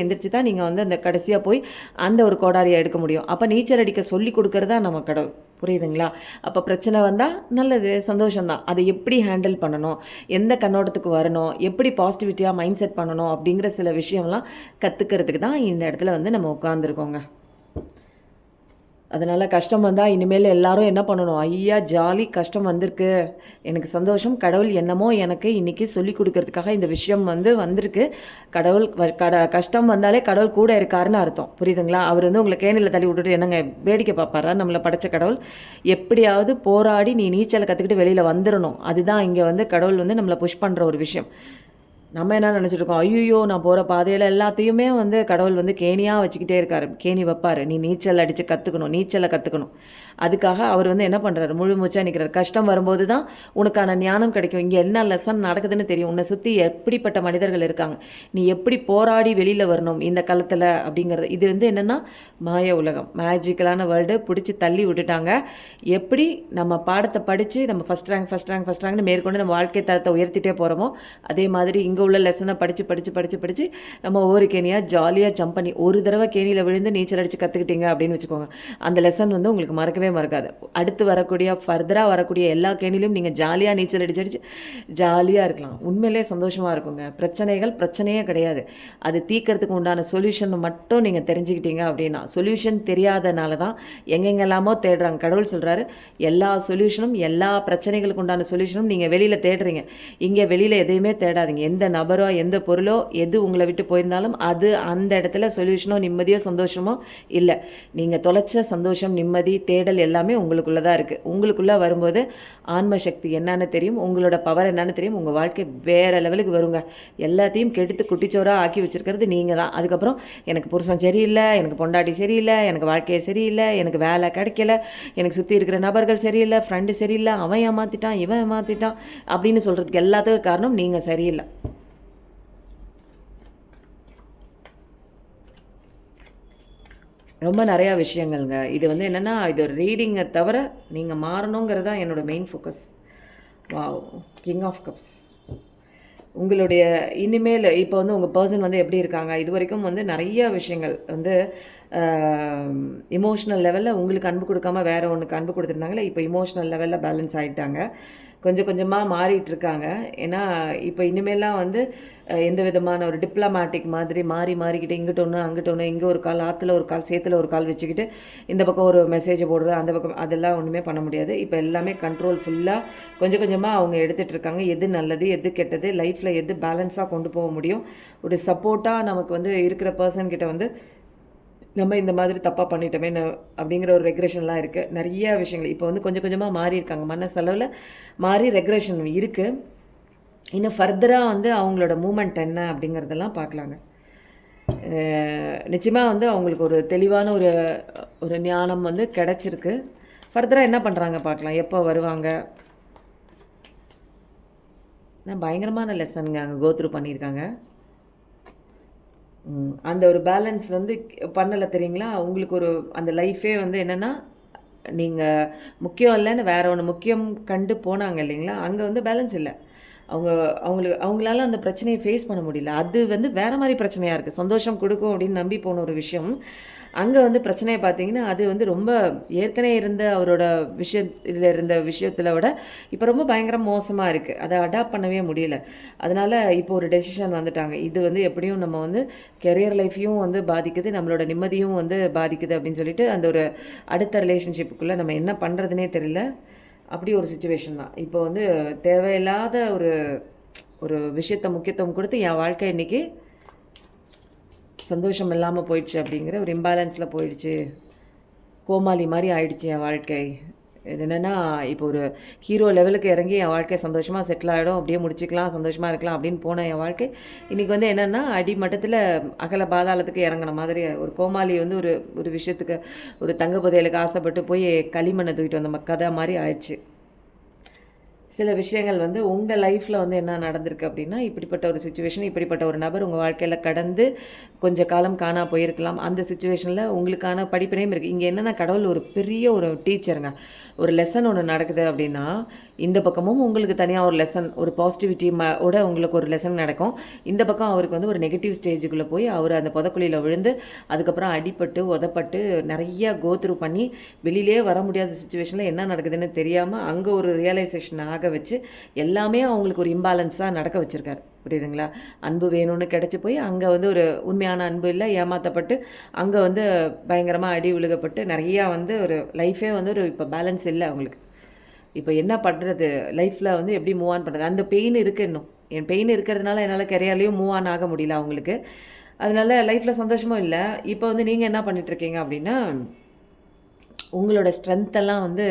எந்திரிச்சு தான் நீங்கள் வந்து அந்த கடைசியாக போய் அந்த ஒரு கோடாரியை எடுக்க முடியும். அப்போ நீச்சல் அடிக்க சொல்லி கொடுக்குறதா நம்ம கடவுள். புரியுதுங்களா? அப்போ பிரச்சனை வந்தால் நல்லது, சந்தோஷம்தான். அதை எப்படி ஹேண்டில் பண்ணணும், எந்த கண்ணோட்டத்துக்கு வரணும், எப்படி பாசிட்டிவிட்டியாக மைண்ட் செட் பண்ணணும் அப்படிங்கிற சில விஷயம்லாம் கற்றுக்கிறதுக்கு தான் இந்த இடத்துல வந்து நம்ம உட்காந்துருக்கோங்க. அதனால் கஷ்டம் வந்தால் இனிமேல் எல்லாரும் என்ன பண்ணணும், ஐயா ஜாலி, கஷ்டம் வந்திருக்கு, எனக்கு சந்தோஷம், கடவுள் என்னமோ எனக்கு இன்றைக்கி சொல்லி கொடுக்கறதுக்காக இந்த விஷயம் வந்து வந்திருக்கு. கடவுள் கஷ்டம் வந்தாலே கடவுள் கூட இருக்காருன்னு அர்த்தம். புரியுதுங்களா? அவர் வந்து உங்களை கேணியில் தள்ளி விட்டுட்டு என்னங்க வேடிக்கை பார்ப்பாரா? நம்மளை படைச்ச கடவுள் எப்படியாவது போராடி நீ நீச்சலை கற்றுக்கிட்டு வெளியில் வந்துடணும். அதுதான் இங்கே வந்து கடவுள் வந்து நம்மளை புஷ் பண்ணுற ஒரு விஷயம். நம்ம என்ன நினச்சிட்ருக்கோம், ஐயோ நான் போகிற பாதையில் எல்லாத்தையுமே வந்து கடவுள் வந்து கேணியாக வச்சுக்கிட்டே இருக்கார், கேணி வைப்பார், நீ நீச்சல் அடித்து கற்றுக்கணும், நீச்சலை கற்றுக்கணும். அதுக்காக அவர் வந்து என்ன பண்ணுறாரு, முழு மூச்சாக நிற்கிறார். கஷ்டம் வரும்போது தான் உனக்கான ஞானம் கிடைக்கும், இங்கே என்ன லெசன் நடக்குதுன்னு தெரியும், உன்னை சுற்றி எப்படிப்பட்ட மனிதர்கள் இருக்காங்க, நீ எப்படி போராடி வெளியில் வரணும் இந்த காலத்தில் அப்படிங்கிறது. இது வந்து என்னென்னா மாய உலகம், மேஜிக்கலான வேர்ல்டு பிடிச்சி தள்ளி விட்டுட்டாங்க. எப்படி நம்ம பாடத்தை படித்து நம்ம ஃபஸ்ட் ரேங்க்னு மேற்கொண்டு நம்ம வாழ்க்கை தரத்தை உயர்த்திட்டே போகிறோமோ, அதே மாதிரி இங்கே உள்ள லெசனை படித்து நம்ம ஒவ்வொரு கேணியாக ஜாலியாக ஜம்ப் பண்ணி ஒரு தடவை கேணியில் விழுந்து நீச்சல் அடித்து கற்றுக்கிட்டீங்க அப்படின்னு வச்சுக்கோங்க, அந்த லெசன் வந்து உங்களுக்கு மறக்கவே மறக்காது. அடுத்து ஃபர்தராக வரக்கூடிய எல்லா கேணிலையும் நீங்கள் ஜாலியாக நீச்சல் அடிச்சு ஜாலியாக இருக்கலாம். உண்மையிலே சந்தோஷமாக இருக்குங்க. பிரச்சனையே கிடையாது. அது தீர்க்கறதுக்கு உண்டான சொல்யூஷன் மட்டும் நீங்கள் தெரிஞ்சுக்கிட்டீங்க அப்படின்னா, சொல்யூஷன் தெரியாதனால தான் எங்கெங்கெல்லாமோ தேடுறாங்க. கடவுள் சொல்கிறாரு, எல்லா சொல்யூஷனும், எல்லா பிரச்சனைகளுக்கு உண்டான சொல்யூஷனும் நீங்கள் வெளியில் தேடுறீங்க, இங்கே வெளியில் எதையுமே தேடாதீங்க. எந்த நபரோ எந்த பொருளோ எது உங்களை விட்டு போயிருந்தாலும் அது அந்த இடத்துல சொல்யூஷனோ நிம்மதியோ சந்தோஷமோ இல்லை. நீங்கள் தொலைச்ச சந்தோஷம், நிம்மதி, தேடல் எல்லாமே உங்களுக்குள்ளே தான் இருக்குது. உங்களுக்குள்ளே வரும்போது ஆன்ம சக்தி என்னன்னு தெரியும், உங்களோட பவர் என்னன்னு தெரியும், உங்கள் வாழ்க்கை வேறு லெவலுக்கு வருங்க. எல்லாத்தையும் கெடுத்து குட்டிச்சோராக ஆக்கி வச்சுருக்கிறது நீங்கள் தான். அதுக்கப்புறம் எனக்கு புருஷன் சரியில்லை, எனக்கு பொண்டாட்டி சரியில்லை, எனக்கு வாழ்க்கையை சரியில்லை, எனக்கு வேலை கிடைக்கல, எனக்கு சுற்றி இருக்கிற நபர்கள் சரியில்லை, ஃப்ரெண்டு சரியில்லை, அவன் ஏமாற்றிட்டான், இவன் ஏமாற்றிட்டான் அப்படின்னு சொல்கிறதுக்கு எல்லாத்துக்கும் காரணம் நீங்கள் சரியில்லை. ரொம்ப நிறையா விஷயங்கள்ங்க. இது வந்து என்னென்னா, இது ஒரு ரீடிங்கை தவிர நீங்கள் மாறணுங்கிறது தான் என்னோடய main focus. Wow, king of cups. உங்களுடைய இனிமேல் இப்போ வந்து உங்கள் பர்சன் வந்து எப்படி இருக்காங்க, இது வரைக்கும் வந்து நிறைய விஷயங்கள் வந்து இமோஷ்னல் லெவலில் உங்களுக்கு அன்பு கொடுக்காம வேறு ஒன்றுக்கு அன்பு கொடுத்துருந்தாங்களே, இப்போ இமோஷ்னல் லெவலில் பேலன்ஸ் ஆகிட்டாங்க, கொஞ்சம் கொஞ்சமாக மாறிட்டுருக்காங்க. ஏன்னா இப்போ இனிமேலாம் வந்து எந்த விதமான ஒரு டிப்ளமேட்டிக் மாதிரி மாறிக்கிட்டு இங்கிட்ட ஒன்று அங்கிட்ட ஒன்று, இங்கே ஒரு கால் ஆற்றுல ஒரு கால் சேத்துல ஒரு கால் வச்சுக்கிட்டு இந்த பக்கம் ஒரு மெசேஜை போடுறது, அந்த பக்கம் அதெல்லாம் ஒன்றுமே பண்ண முடியாது. இப்போ எல்லாமே கண்ட்ரோல் ஃபுல்லாக கொஞ்சம் கொஞ்சமாக அவங்க எடுத்துகிட்டு இருக்காங்க. எது நல்லது எது கெட்டது, லைஃப்பில் எது பேலன்ஸாக கொண்டு போக முடியும், ஒரு சப்போர்ட்டாக நமக்கு வந்து இருக்கிற பர்சன்கிட்ட வந்து நம்ம இந்த மாதிரி தப்பாக பண்ணிட்டோமே அப்படிங்கிற ஒரு ரெக்ரெஷன்லாம் இருக்குது. நிறைய விஷயங்கள் இப்போ வந்து கொஞ்சம் கொஞ்சமாக மாறி இருக்காங்க. மனசளவில் மாறி ரெக்ரெஷன் இருக்குது. இன்னும் ஃபர்தராக வந்து அவங்களோட மூமெண்ட் என்ன அப்படிங்கிறதெல்லாம் பார்க்கலாங்க. நிச்சயமாக வந்து அவங்களுக்கு ஒரு தெளிவான ஒரு ஒரு ஞானம் வந்து கிடச்சிருக்கு. ஃபர்தராக என்ன பண்ணுறாங்க பார்க்கலாம். எப்போ வருவாங்க. பயங்கரமான லெசனுங்க அங்கே கோத்ரூ பண்ணியிருக்காங்க. அந்த ஒரு பேலன்ஸ் வந்து பண்ணலை தெரியுங்களா. உங்களுக்கு ஒரு அந்த லைஃபே வந்து என்னென்னா நீங்கள் முக்கியம் இல்லைன்னு வேற ஒன்று முக்கியம் கண்டு போனாங்க இல்லைங்களா. அங்கே வந்து பேலன்ஸ் இல்லை. அவங்களால அந்த பிரச்சனையை ஃபேஸ் பண்ண முடியல. அது வந்து வேறு மாதிரி பிரச்சனையாக இருக்குது. சந்தோஷம் கொடுக்கும் அப்படின்னு நம்பி போன ஒரு விஷயம் அங்கே வந்து பிரச்சனையை பார்த்தீங்கன்னா அது வந்து ரொம்ப ஏற்கனவே இருந்த அவரோட விஷயத்தில் இருந்த விஷயத்தில் விட இப்போ ரொம்ப பயங்கர மோசமாக இருக்குது. அதை அடாப்ட் பண்ணவே முடியல. அதனால் இப்போ ஒரு டெசிஷன் வந்துட்டாங்க. இது வந்து எப்படியும் நம்ம வந்து கெரியர் லைஃப்பையும் வந்து பாதிக்குது, நம்மளோட நிம்மதியும் வந்து பாதிக்குது அப்படின்னு சொல்லிட்டு அந்த ஒரு அடுத்த ரிலேஷன்ஷிப்புக்குள்ளே நம்ம என்ன பண்ணுறதுனே தெரியல. அப்படி ஒரு சுச்சுவேஷன் தான். இப்போ வந்து தேவையில்லாத ஒரு ஒரு விஷயத்தை முக்கியத்துவம் கொடுத்து என் வாழ்க்கை இன்றைக்கி சந்தோஷம் இல்லாமல் போயிடுச்சு அப்படிங்கிற ஒரு இம்பேலன்ஸில் போயிடுச்சு. கோமாளி மாதிரி ஆயிடுச்சு என் வாழ்க்கை. இது என்னென்னா இப்போ ஒரு ஹீரோ லெவலுக்கு இறங்கி என் வாழ்க்கை சந்தோஷமாக செட்டில் ஆகிடும், அப்படியே முடிச்சிக்கலாம், சந்தோஷமாக இருக்கலாம் அப்படின்னு போன என் வாழ்க்கை இன்றைக்கி வந்து என்னென்னா அடிமட்டத்தில் அகல பாதாளத்துக்கு இறங்கின மாதிரி ஒரு கோமாளி வந்து ஒரு ஒரு விஷயத்துக்கு ஒரு தங்க புதையலுக்கு ஆசைப்பட்டு போய் களிமண்ணை தூக்கிட்டு வந்த கதை மாதிரி ஆயிடுச்சு. சில விஷயங்கள் வந்து உங்கள் லைஃப்பில் வந்து என்ன நடந்திருக்கு அப்படின்னா இப்படிப்பட்ட ஒரு சுச்சுவேஷன், இப்படிப்பட்ட ஒரு நபர் உங்கள் வாழ்க்கையில் கடந்து கொஞ்சம் காலம் காணா போயிருக்கலாம். அந்த சுச்சுவேஷனில் உங்களுக்கான படிப்பினையும் இருக்குது. இங்கே என்னென்னா கடவுள் ஒரு பெரிய ஒரு டீச்சருங்க. ஒரு லெசன் ஒன்று நடக்குது அப்படின்னா இந்த பக்கமும் உங்களுக்கு தனியாக ஒரு லெசன், ஒரு பாசிட்டிவிட்டி ஓட உங்களுக்கு ஒரு லெசன் நடக்கும். இந்த பக்கம் அவருக்கு வந்து ஒரு நெகட்டிவ் ஸ்டேஜுக்குள்ளே போய் அவர் அந்த புதக்குழியில் விழுந்து அதுக்கப்புறம் அடிப்பட்டு உதப்பட்டு நிறையா கோத்ரூ பண்ணி வெளியிலே வர முடியாத சுச்சுவேஷனில் என்ன நடக்குதுன்னு தெரியாமல் அங்கே ஒரு ரியலைசேஷன் ஆக வச்சு எல்லாமே அவங்களுக்கு ஒரு இம்பேலன்ஸாக நடக்க வச்சுருக்காரு. புரியுதுங்களா. அன்பு வேணும்னு கிடச்சி போய் அங்கே வந்து ஒரு உண்மையான அன்பு இல்லை, ஏமாற்றப்பட்டு அங்கே வந்து பயங்கரமாக அடி விழுகப்பட்டு நிறையா வந்து ஒரு லைஃபே வந்து ஒரு இப்போ பேலன்ஸ் இல்லை அவங்களுக்கு. இப்போ என்ன பண்ணுறது, லைஃப்பில் வந்து எப்படி மூவ் ஆன் பண்ணுறது, அந்த பெயின் இருக்குது. இன்னும் என் பெயின் இருக்கிறதுனால என்னால் கெரியர்லேயும் மூவ் ஆன் ஆக முடியல அவங்களுக்கு. அதனால லைஃப்பில் சந்தோஷமும் இல்லை. இப்போ வந்து நீங்கள் என்ன பண்ணிகிட்ருக்கீங்க அப்படின்னா உங்களோட ஸ்ட்ரென்த்தெல்லாம் வந்து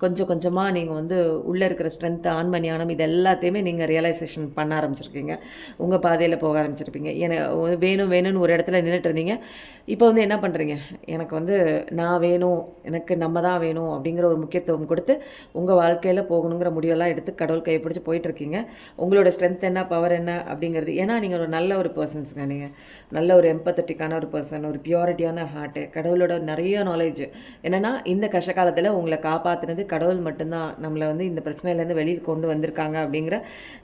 கொஞ்சம் கொஞ்சமாக நீங்கள் வந்து உள்ளே இருக்கிற ஸ்ட்ரென்த்து, ஆன்ம ஞானம் இது எல்லாத்தையுமே நீங்கள் ரியலைசேஷன் பண்ண ஆரம்பிச்சிருக்கீங்க. உங்கள் பாதையில் போக ஆரம்பிச்சிருப்பீங்க. வேணும் வேணும்னு ஒரு இடத்துல நின்றுட்டு இருந்தீங்க. இப்போ வந்து என்ன பண்ணுறீங்க, எனக்கு வந்து நான் வேணும், எனக்கு நம்ம தான் வேணும் அப்படிங்கிற ஒரு முக்கியத்துவம் கொடுத்து உங்கள் வாழ்க்கையில் போகணுங்கிற முடிவெல்லாம் எடுத்து கடவுள் கையை பிடிச்சி போயிட்டுருக்கீங்க. உங்களோட ஸ்ட்ரென்த் என்ன, பவர் என்ன அப்படிங்கிறது. ஏன்னா நீங்கள் ஒரு நல்ல ஒரு பர்சன்ஸுங்க. நீங்கள் நல்ல ஒரு எம்பத்தட்டிக்கான ஒரு பர்சன், ஒரு பியூரிட்டியான ஹார்ட்டு, கடவுளோட நிறைய நாலேஜ். என்னென்னா இந்த கஷ்டகாலத்தில் உங்களை காப்பாற்றினது கடவுள் மட்டும்தான். நம்மளை வந்து இந்த பிரச்சனையிலேருந்து வெளியில் கொண்டு வந்திருக்காங்க அப்படிங்கிற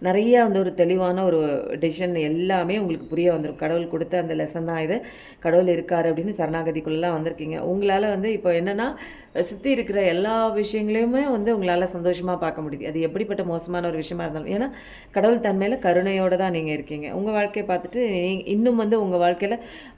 நிறைய வந்து ஒரு தெளிவான ஒரு டெசிஷன் எல்லாமே உங்களுக்கு புரிய வந்துடும். கடவுள் கொடுத்த அந்த லெசன் தான் இது. கடவுள் இருக்கார் அப்படின்னு சரணாகதிக்குள்ளெலாம் வந்திருக்கீங்க. உங்களால் வந்து இப்போ என்னென்னா சுற்றி இருக்கிற எல்லா விஷயங்களையுமே வந்து உங்களால் சந்தோஷமாக பார்க்க முடியுது. அது எப்படிப்பட்ட மோசமான ஒரு விஷயமா இருந்தாலும், ஏன்னா கடவுள் தன்மையில் கருணையோடு தான் நீங்கள் இருக்கீங்க. உங்கள் வாழ்க்கையை பார்த்துட்டு இன்னும் வந்து உங்கள் வாழ்க்கையில்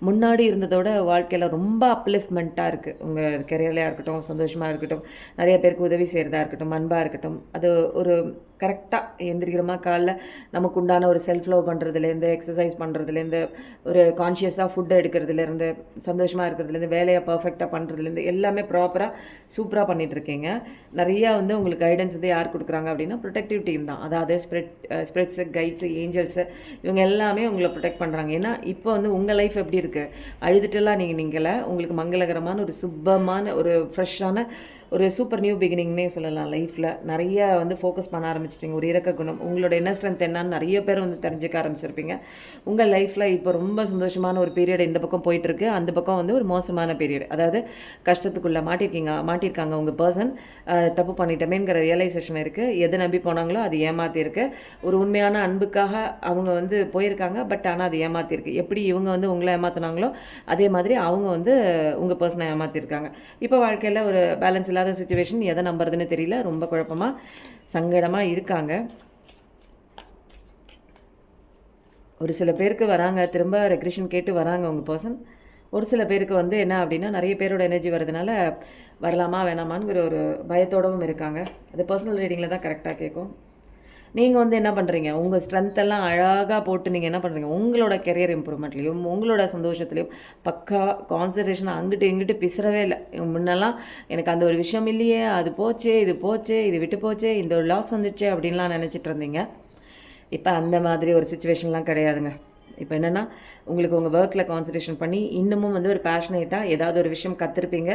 முன்னாடி இருந்ததோட வாழ்க்கையில் ரொம்ப அப்லிஃப்ட்மெண்ட்டாக இருக்குது. உங்கள் கெரியர்லையாக இருக்கட்டும், சந்தோஷமாக இருக்கட்டும், நிறைய பேருக்கு உதவி செய்கிறதா இருக்கட்டும், அன்பாக இருக்கட்டும், அது ஒரு கரெக்டாக எந்திரிக்கிறமா காலைல நமக்கு உண்டான ஒரு செல்ஃப் லவ் பண்ணுறதுலேருந்து, எக்ஸசைஸ் பண்ணுறதுலேருந்து, ஒரு கான்ஷியஸாக ஃபுட்டு எடுக்கிறதுலேருந்து, சந்தோஷமாக இருக்கிறதுலேருந்து, வேலையை பர்ஃபெக்டாக பண்ணுறதுலேருந்து எல்லாமே ப்ராப்பராக சூப்பராக பண்ணிகிட்ருக்கீங்க. நிறையா வந்து உங்களுக்கு கைடன்ஸ் வந்து யார் கொடுக்குறாங்க அப்படின்னா ப்ரொடெக்டிவ் டீம் தான். அதாவது ஸ்ப்ரெட்ஸு, கைட்ஸு, ஏஞ்சல்ஸு இவங்க எல்லாமே உங்களை ப்ரொடெக்ட் பண்ணுறாங்க. ஏன்னா இப்போ வந்து உங்கள் லைஃப் எப்படி இருக்குது, அழுதுட்டுலாம் நீங்கள உங்களுக்கு மங்களகரமான ஒரு சுப்பமான ஒரு ஃப்ரெஷ்ஷான ஒரு சூப்பர் நியூ பிகினிங்னே சொல்லலாம். லைஃப்பில் நிறையா வந்து ஃபோக்கஸ் பண்ண ஆரம்பிச்சிட்டிங்க. ஒரு இறக்க குணம், உங்களோட என்ன ஸ்ட்ரென்த் என்னன்னு நிறைய பேர் வந்து தெரிஞ்சுக்க ஆரம்பிச்சிருப்பீங்க. உங்கள் லைஃப்பில் இப்போ ரொம்ப சந்தோஷமான ஒரு பீரியட் இந்த பக்கம் போயிட்டுருக்கு, அந்த பக்கம் வந்து ஒரு மோசமான பீரியட். அதாவது கஷ்டத்துக்குள்ளே மாட்டியிருக்காங்க உங்கள் பர்சன். தப்பு பண்ணிட்டமேங்கிற ரியலைசேஷன் இருக்குது. எதை நம்பி போனாங்களோ அது ஏமாற்றிருக்கு. ஒரு உண்மையான அன்புக்காக அவங்க வந்து போயிருக்காங்க, பட் ஆனால் அது ஏமாற்றிருக்கு. எப்படி இவங்க வந்து உங்களை ஏமாற்றினாங்களோ அதே மாதிரி அவங்க வந்து உங்கள் பர்சனை ஏமாற்றிருக்காங்க. இப்போ வாழ்க்கையில் ஒரு பேலன்ஸ் இல்லாத சிச்சுவேஷன், எதை நம்புறதுன்னு தெரியல, ரொம்ப குழப்பமாக சங்கடமாக இருக்காங்க. ஒரு சில பேருக்கு வராங்க, திரும்ப ரெக்ரெஷன் கேட்டு வராங்க உங்கள் பர்சன். ஒரு சில பேருக்கு வந்து என்ன அப்படின்னா நிறைய பேரோட எனர்ஜி வரதுனால வரலாமா வேணாமாங்கிற ஒரு பயத்தோடவும் இருக்காங்க. அது பர்சனல் ரீடிங்கில் தான் கரெக்டாக கேட்கும். நீங்கள் வந்து என்ன பண்ணுறீங்க, உங்கள் ஸ்ட்ரென்த்தெல்லாம் அழகாக போட்டு நீங்கள் என்ன பண்ணுறீங்க, உங்களோட கெரியர் இம்ப்ரூவ்மெண்ட்லேயும் உங்களோட சந்தோஷத்துலேயும் பக்கா கான்சன்ட்ரேஷன் அங்கிட்டு இங்கிட்டு பிசுறவே இல்லை. முன்னெல்லாம் எனக்கு அந்த ஒரு விஷயம் இல்லையே, அது போச்சே, இது போச்சே, இது விட்டு போச்சே, இந்த ஒரு லாஸ் வந்துடுச்சே அப்படின்லாம் நினச்சிட்டு இருந்தீங்க. இப்போ அந்த மாதிரி ஒரு சுச்சுவேஷன்லாம் கிடையாதுங்க. இப்போ என்னென்னா, உங்களுக்கு உங்கள் ஒர்க்கில் கான்சன்ட்ரேஷன் பண்ணி இன்னமும் வந்து ஒரு பேஷனேட்டாக ஏதாவது ஒரு விஷயம் கற்றுருப்பீங்க.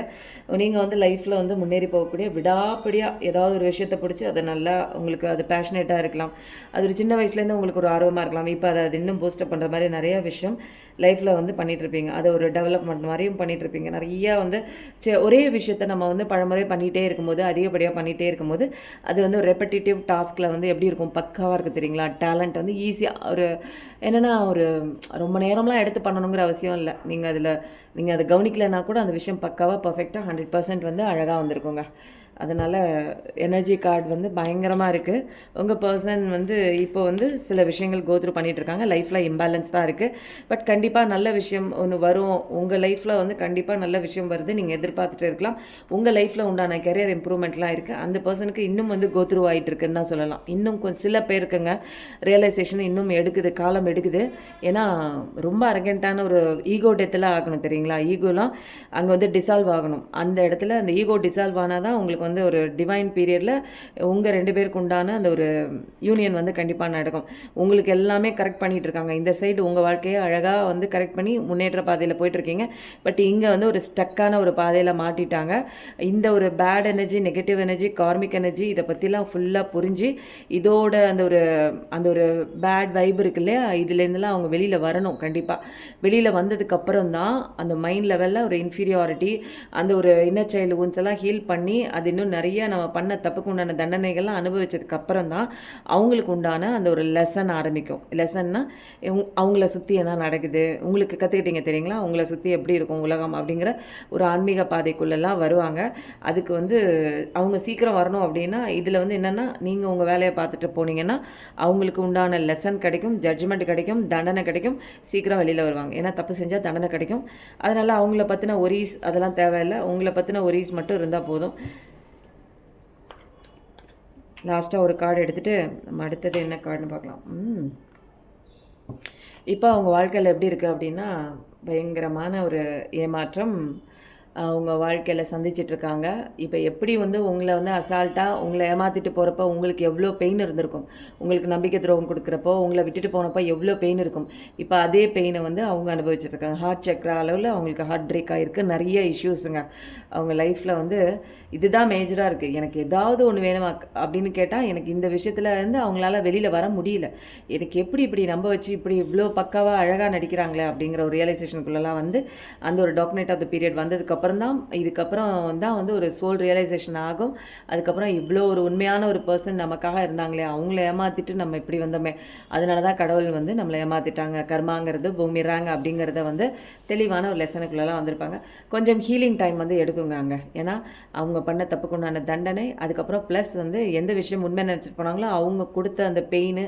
நீங்கள் வந்து லைஃப்பில் வந்து முன்னேறி போகக்கூடிய விடாப்பிடியாக ஏதாவது ஒரு விஷயத்தை பிடிச்சி அதை நல்லா உங்களுக்கு அது பேஷனேட்டாக இருக்கலாம். அது ஒரு சின்ன வயசுலேருந்து உங்களுக்கு ஒரு ஆர்வமாக இருக்கலாம். இப்போ அதை அது இன்னும் பூஸ்டப் பண்ணுற மாதிரி நிறையா விஷயம் லைஃப்பில் வந்து பண்ணிகிட்ருப்பீங்க. அதை ஒரு டெவலப்மெண்ட் மாதிரியும் பண்ணிகிட்ருப்பீங்க. நிறையா வந்து ஒரே விஷயத்தை நம்ம வந்து பலமுறை பண்ணிகிட்டே இருக்கும்போது, அதிகப்படியாக பண்ணிகிட்டே இருக்கும்போது, அது வந்து ஒரு ரெப்படிட்டிவ் டாஸ்கில் வந்து எப்படி இருக்கும், பக்காவாக இருக்குது தெரியுங்களா. டேலண்ட் வந்து ஈஸியாக ஒரு என்னென்னா ஒரு ரொம்ப நேரம்லாம் எடுத்து பண்ணணுங்கிற அவசியம் இல்லை. நீங்கள் அதை கவனிக்கலைன்னா கூட அந்த விஷயம் பக்காவாக பர்ஃபெக்டாக 100% வந்து அழகாக வந்திருக்குங்க. அதனால் எனர்ஜி கார்டு வந்து பயங்கரமாக இருக்குது. உங்கள் பர்சன் வந்து இப்போ வந்து சில விஷயங்கள் கோத்ரூ பண்ணிகிட்ருக்காங்க. லைஃப்பில் இம்பேலன்ஸ் தான் இருக்குது. பட் கண்டிப்பாக நல்ல விஷயம் ஒன்று வரும். உங்கள் லைஃப்பில் வந்து கண்டிப்பாக நல்ல விஷயம் வருது. நீங்கள் எதிர்பார்த்துட்டு இருக்கலாம். உங்கள் லைஃப்பில் உண்டான கெரியர் இம்ப்ரூவ்மெண்ட்லாம் இருக்குது. அந்த பர்சனுக்கு இன்னும் வந்து கோத்ரூ ஆகிட்டு இருக்குன்னு தான் சொல்லலாம். இன்னும் கொஞ்சம் சில பேருக்குங்க ரியலைசேஷன் இன்னும் எடுக்குது, காலம் எடுக்குது. ஏன்னா ரொம்ப அரகெண்ட்டான ஒரு ஈகோ டெத்தில் ஆகணும் தெரியுங்களா. ஈகோலாம் அங்கே வந்து டிசால்வ் ஆகணும். அந்த இடத்துல அந்த ஈகோ டிசால்வ் ஆனால் தான் உங்களுக்கு வந்து ஒரு டிவைன் பீரியடில் உங்கள் 2 பேருக்கு உண்டான அந்த ஒரு யூனியன் வந்து கண்டிப்பாக நடக்கும். உங்களுக்கு எல்லாமே கரெக்ட் பண்ணிகிட்டு இருக்காங்க. இந்த சைடு உங்கள் வாழ்க்கையை அழகாக வந்து கரெக்ட் பண்ணி முன்னேற்ற பாதையில் போயிட்டுருக்கீங்க. பட் இங்கே வந்து ஒரு ஸ்டக்கான ஒரு பாதையில் மாட்டிட்டாங்க. இந்த ஒரு bad energy, negative energy, karmic energy இதை பற்றிலாம் ஃபுல்லாக புரிஞ்சு இதோட அந்த ஒரு பேட் வைப் இருக்கு இல்லையா, இதுலேருந்துலாம் அவங்க வெளியில் வரணும். கண்டிப்பாக வெளியில் வந்ததுக்கப்புறம் தான் அந்த மைண்ட் லெவலில் ஒரு இன்ஃபீரியாரிட்டி, அந்த ஒரு இன்னர் சைல்டு ஊன்ஸ் எல்லாம் ஹீல் பண்ணி அது இன்னும் நிறைய நம்ம பண்ண தப்புக்கு உண்டான தண்டனைகள்லாம் அனுபவிச்சதுக்கப்புறம் தான் அவங்களுக்கு உண்டான அந்த ஒரு லெசன் ஆரம்பிக்கும். லெசன்னா அவங்கள சுற்றி என்ன நடக்குது, உங்களுக்கு கற்றுக்கிட்டீங்க தெரியுங்களா, உங்களை சுற்றி எப்படி இருக்கும் உலகம் அப்படிங்கிற ஒரு ஆன்மீக பாதைக்குள்ளெல்லாம் வருவாங்க. அதுக்கு வந்து அவங்க சீக்கிரம் வரணும் அப்படின்னா இதில் வந்து என்னென்னா, நீங்கள் உங்கள் வேலையை பார்த்துட்டு போனீங்கன்னா அவங்களுக்கு உண்டான லெசன் கிடைக்கும், ஜட்ஜ்மெண்ட் கிடைக்கும், தண்டனை கிடைக்கும், சீக்கிரம் வெளியில் வருவாங்க. ஏன்னா தப்பு செஞ்சால் தண்டனை கிடைக்கும். அதனால் அவங்கள பற்றின ஒரீஸ் அதெல்லாம் தேவையில்லை. உங்களை பற்றின ஒரீஸ் மட்டும் இருந்தால் போதும். லாஸ்ட்டாக ஒரு கார்டு எடுத்துகிட்டு நம்ம அடுத்தது என்ன கார்டுன்னு பார்க்கலாம். இப்போ அவங்க வாழ்க்கையில் எப்படி இருக்குது அப்படின்னா, பயங்கரமான ஒரு ஏமாற்றம் அவங்க வாழ்க்கையில் சந்திச்சிட்ருக்காங்க. இப்போ எப்படி வந்து உங்களை வந்து அசால்ட்டாக உங்களை ஏமாற்றிட்டு போகிறப்போ உங்களுக்கு எவ்வளோ பெயின் இருந்திருக்கும். உங்களுக்கு நம்பிக்கை துரோகம் கொடுக்குறப்போ, உங்களை விட்டுட்டு போனப்போ எவ்வளோ பெயின் இருக்கும். இப்போ அதே பெயினை வந்து அவங்க அனுபவிச்சிட்ருக்காங்க. ஹார்ட் சக்கர அளவில் அவங்களுக்கு ஹார்ட் பிரேக் ஆகிருக்கு. நிறைய இஷ்யூஸுங்க அவங்க லைஃப்பில் வந்து இதுதான் மேஜராக இருக்குது. எனக்கு ஏதாவது ஒன்று வேணுமா அப்படின்னு கேட்டால், எனக்கு இந்த விஷயத்தில் இருந்து அவங்களால வெளியில் வர முடியல. எனக்கு எப்படி இப்படி நம்ப வச்சு இப்படி இவ்வளோ பக்காவாக அழகாக நடிக்கிறாங்களே அப்படிங்கிற ஒரு ரியலைசேஷனுக்குள்ளெல்லாம் வந்து அந்த ஒரு டாக்குமெண்ட் ஆஃப் த பீரியட் வந்ததுக்கப்புறம் இதுக்கப்புறம் தான் வந்து ஒரு சோல் ரியலைசேஷன் ஆகும். அதுக்கப்புறம் இவ்வளோ ஒரு உண்மையான ஒரு பர்சன் நமக்காக இருந்தாங்களே, அவங்கள ஏமாற்றிட்டு நம்ம இப்படி வந்தோமே, அதனால தான் கடவுள் வந்து நம்மளை ஏமாற்றிட்டாங்க, கர்மாங்கிறது பூமிறாங்க அப்படிங்கிறத வந்து தெளிவான ஒரு லெசனுக்குள்ளெல்லாம் வந்திருப்பாங்க. கொஞ்சம் ஹீலிங் டைம் வந்து எடுக்குங்க அங்கே. ஏன்னா அவங்க பண்ண தப்புக்குண்டான தண்டனை, அதுக்கப்புறம் ப்ளஸ் வந்து எந்த விஷயம் உண்மை நினச்சிட்டு போனாங்களோ அவங்க கொடுத்த அந்த பெயின்,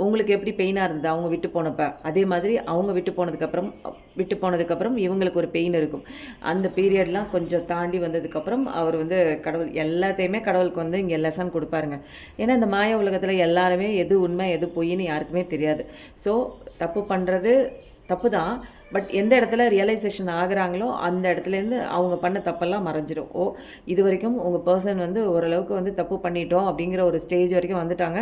உங்களுக்கு எப்படி பெயினாக இருந்தது அவங்க விட்டு போனப்போ, அதே மாதிரி அவங்க விட்டு போனதுக்கப்புறம் இவங்களுக்கு ஒரு பெயின் இருக்கும். அந்த பீரியட்லாம் கொஞ்சம் தாண்டி வந்ததுக்கப்புறம் அவர் வந்து கடவுள் எல்லாத்தையுமே கடவுளுக்கு வந்து இங்கே லெசன் கொடுப்பாருங்க. ஏன்னா இந்த மாய உலகத்தில் எல்லாருமே எது உண்மை எது பொய்ன்னு யாருக்குமே தெரியாது. ஸோ தப்பு பண்ணுறது தப்பு தான். பட் எந்த இடத்துல ரியலைசேஷன் ஆகுறாங்களோ அந்த இடத்துலேருந்து அவங்க பண்ண தப்பெல்லாம் மறைஞ்சிடும். இது வரைக்கும் உங்கள் பர்சன் வந்து ஓரளவுக்கு வந்து தப்பு பண்ணிட்டோம் அப்படிங்கிற ஒரு ஸ்டேஜ் வரைக்கும் வந்துட்டாங்க.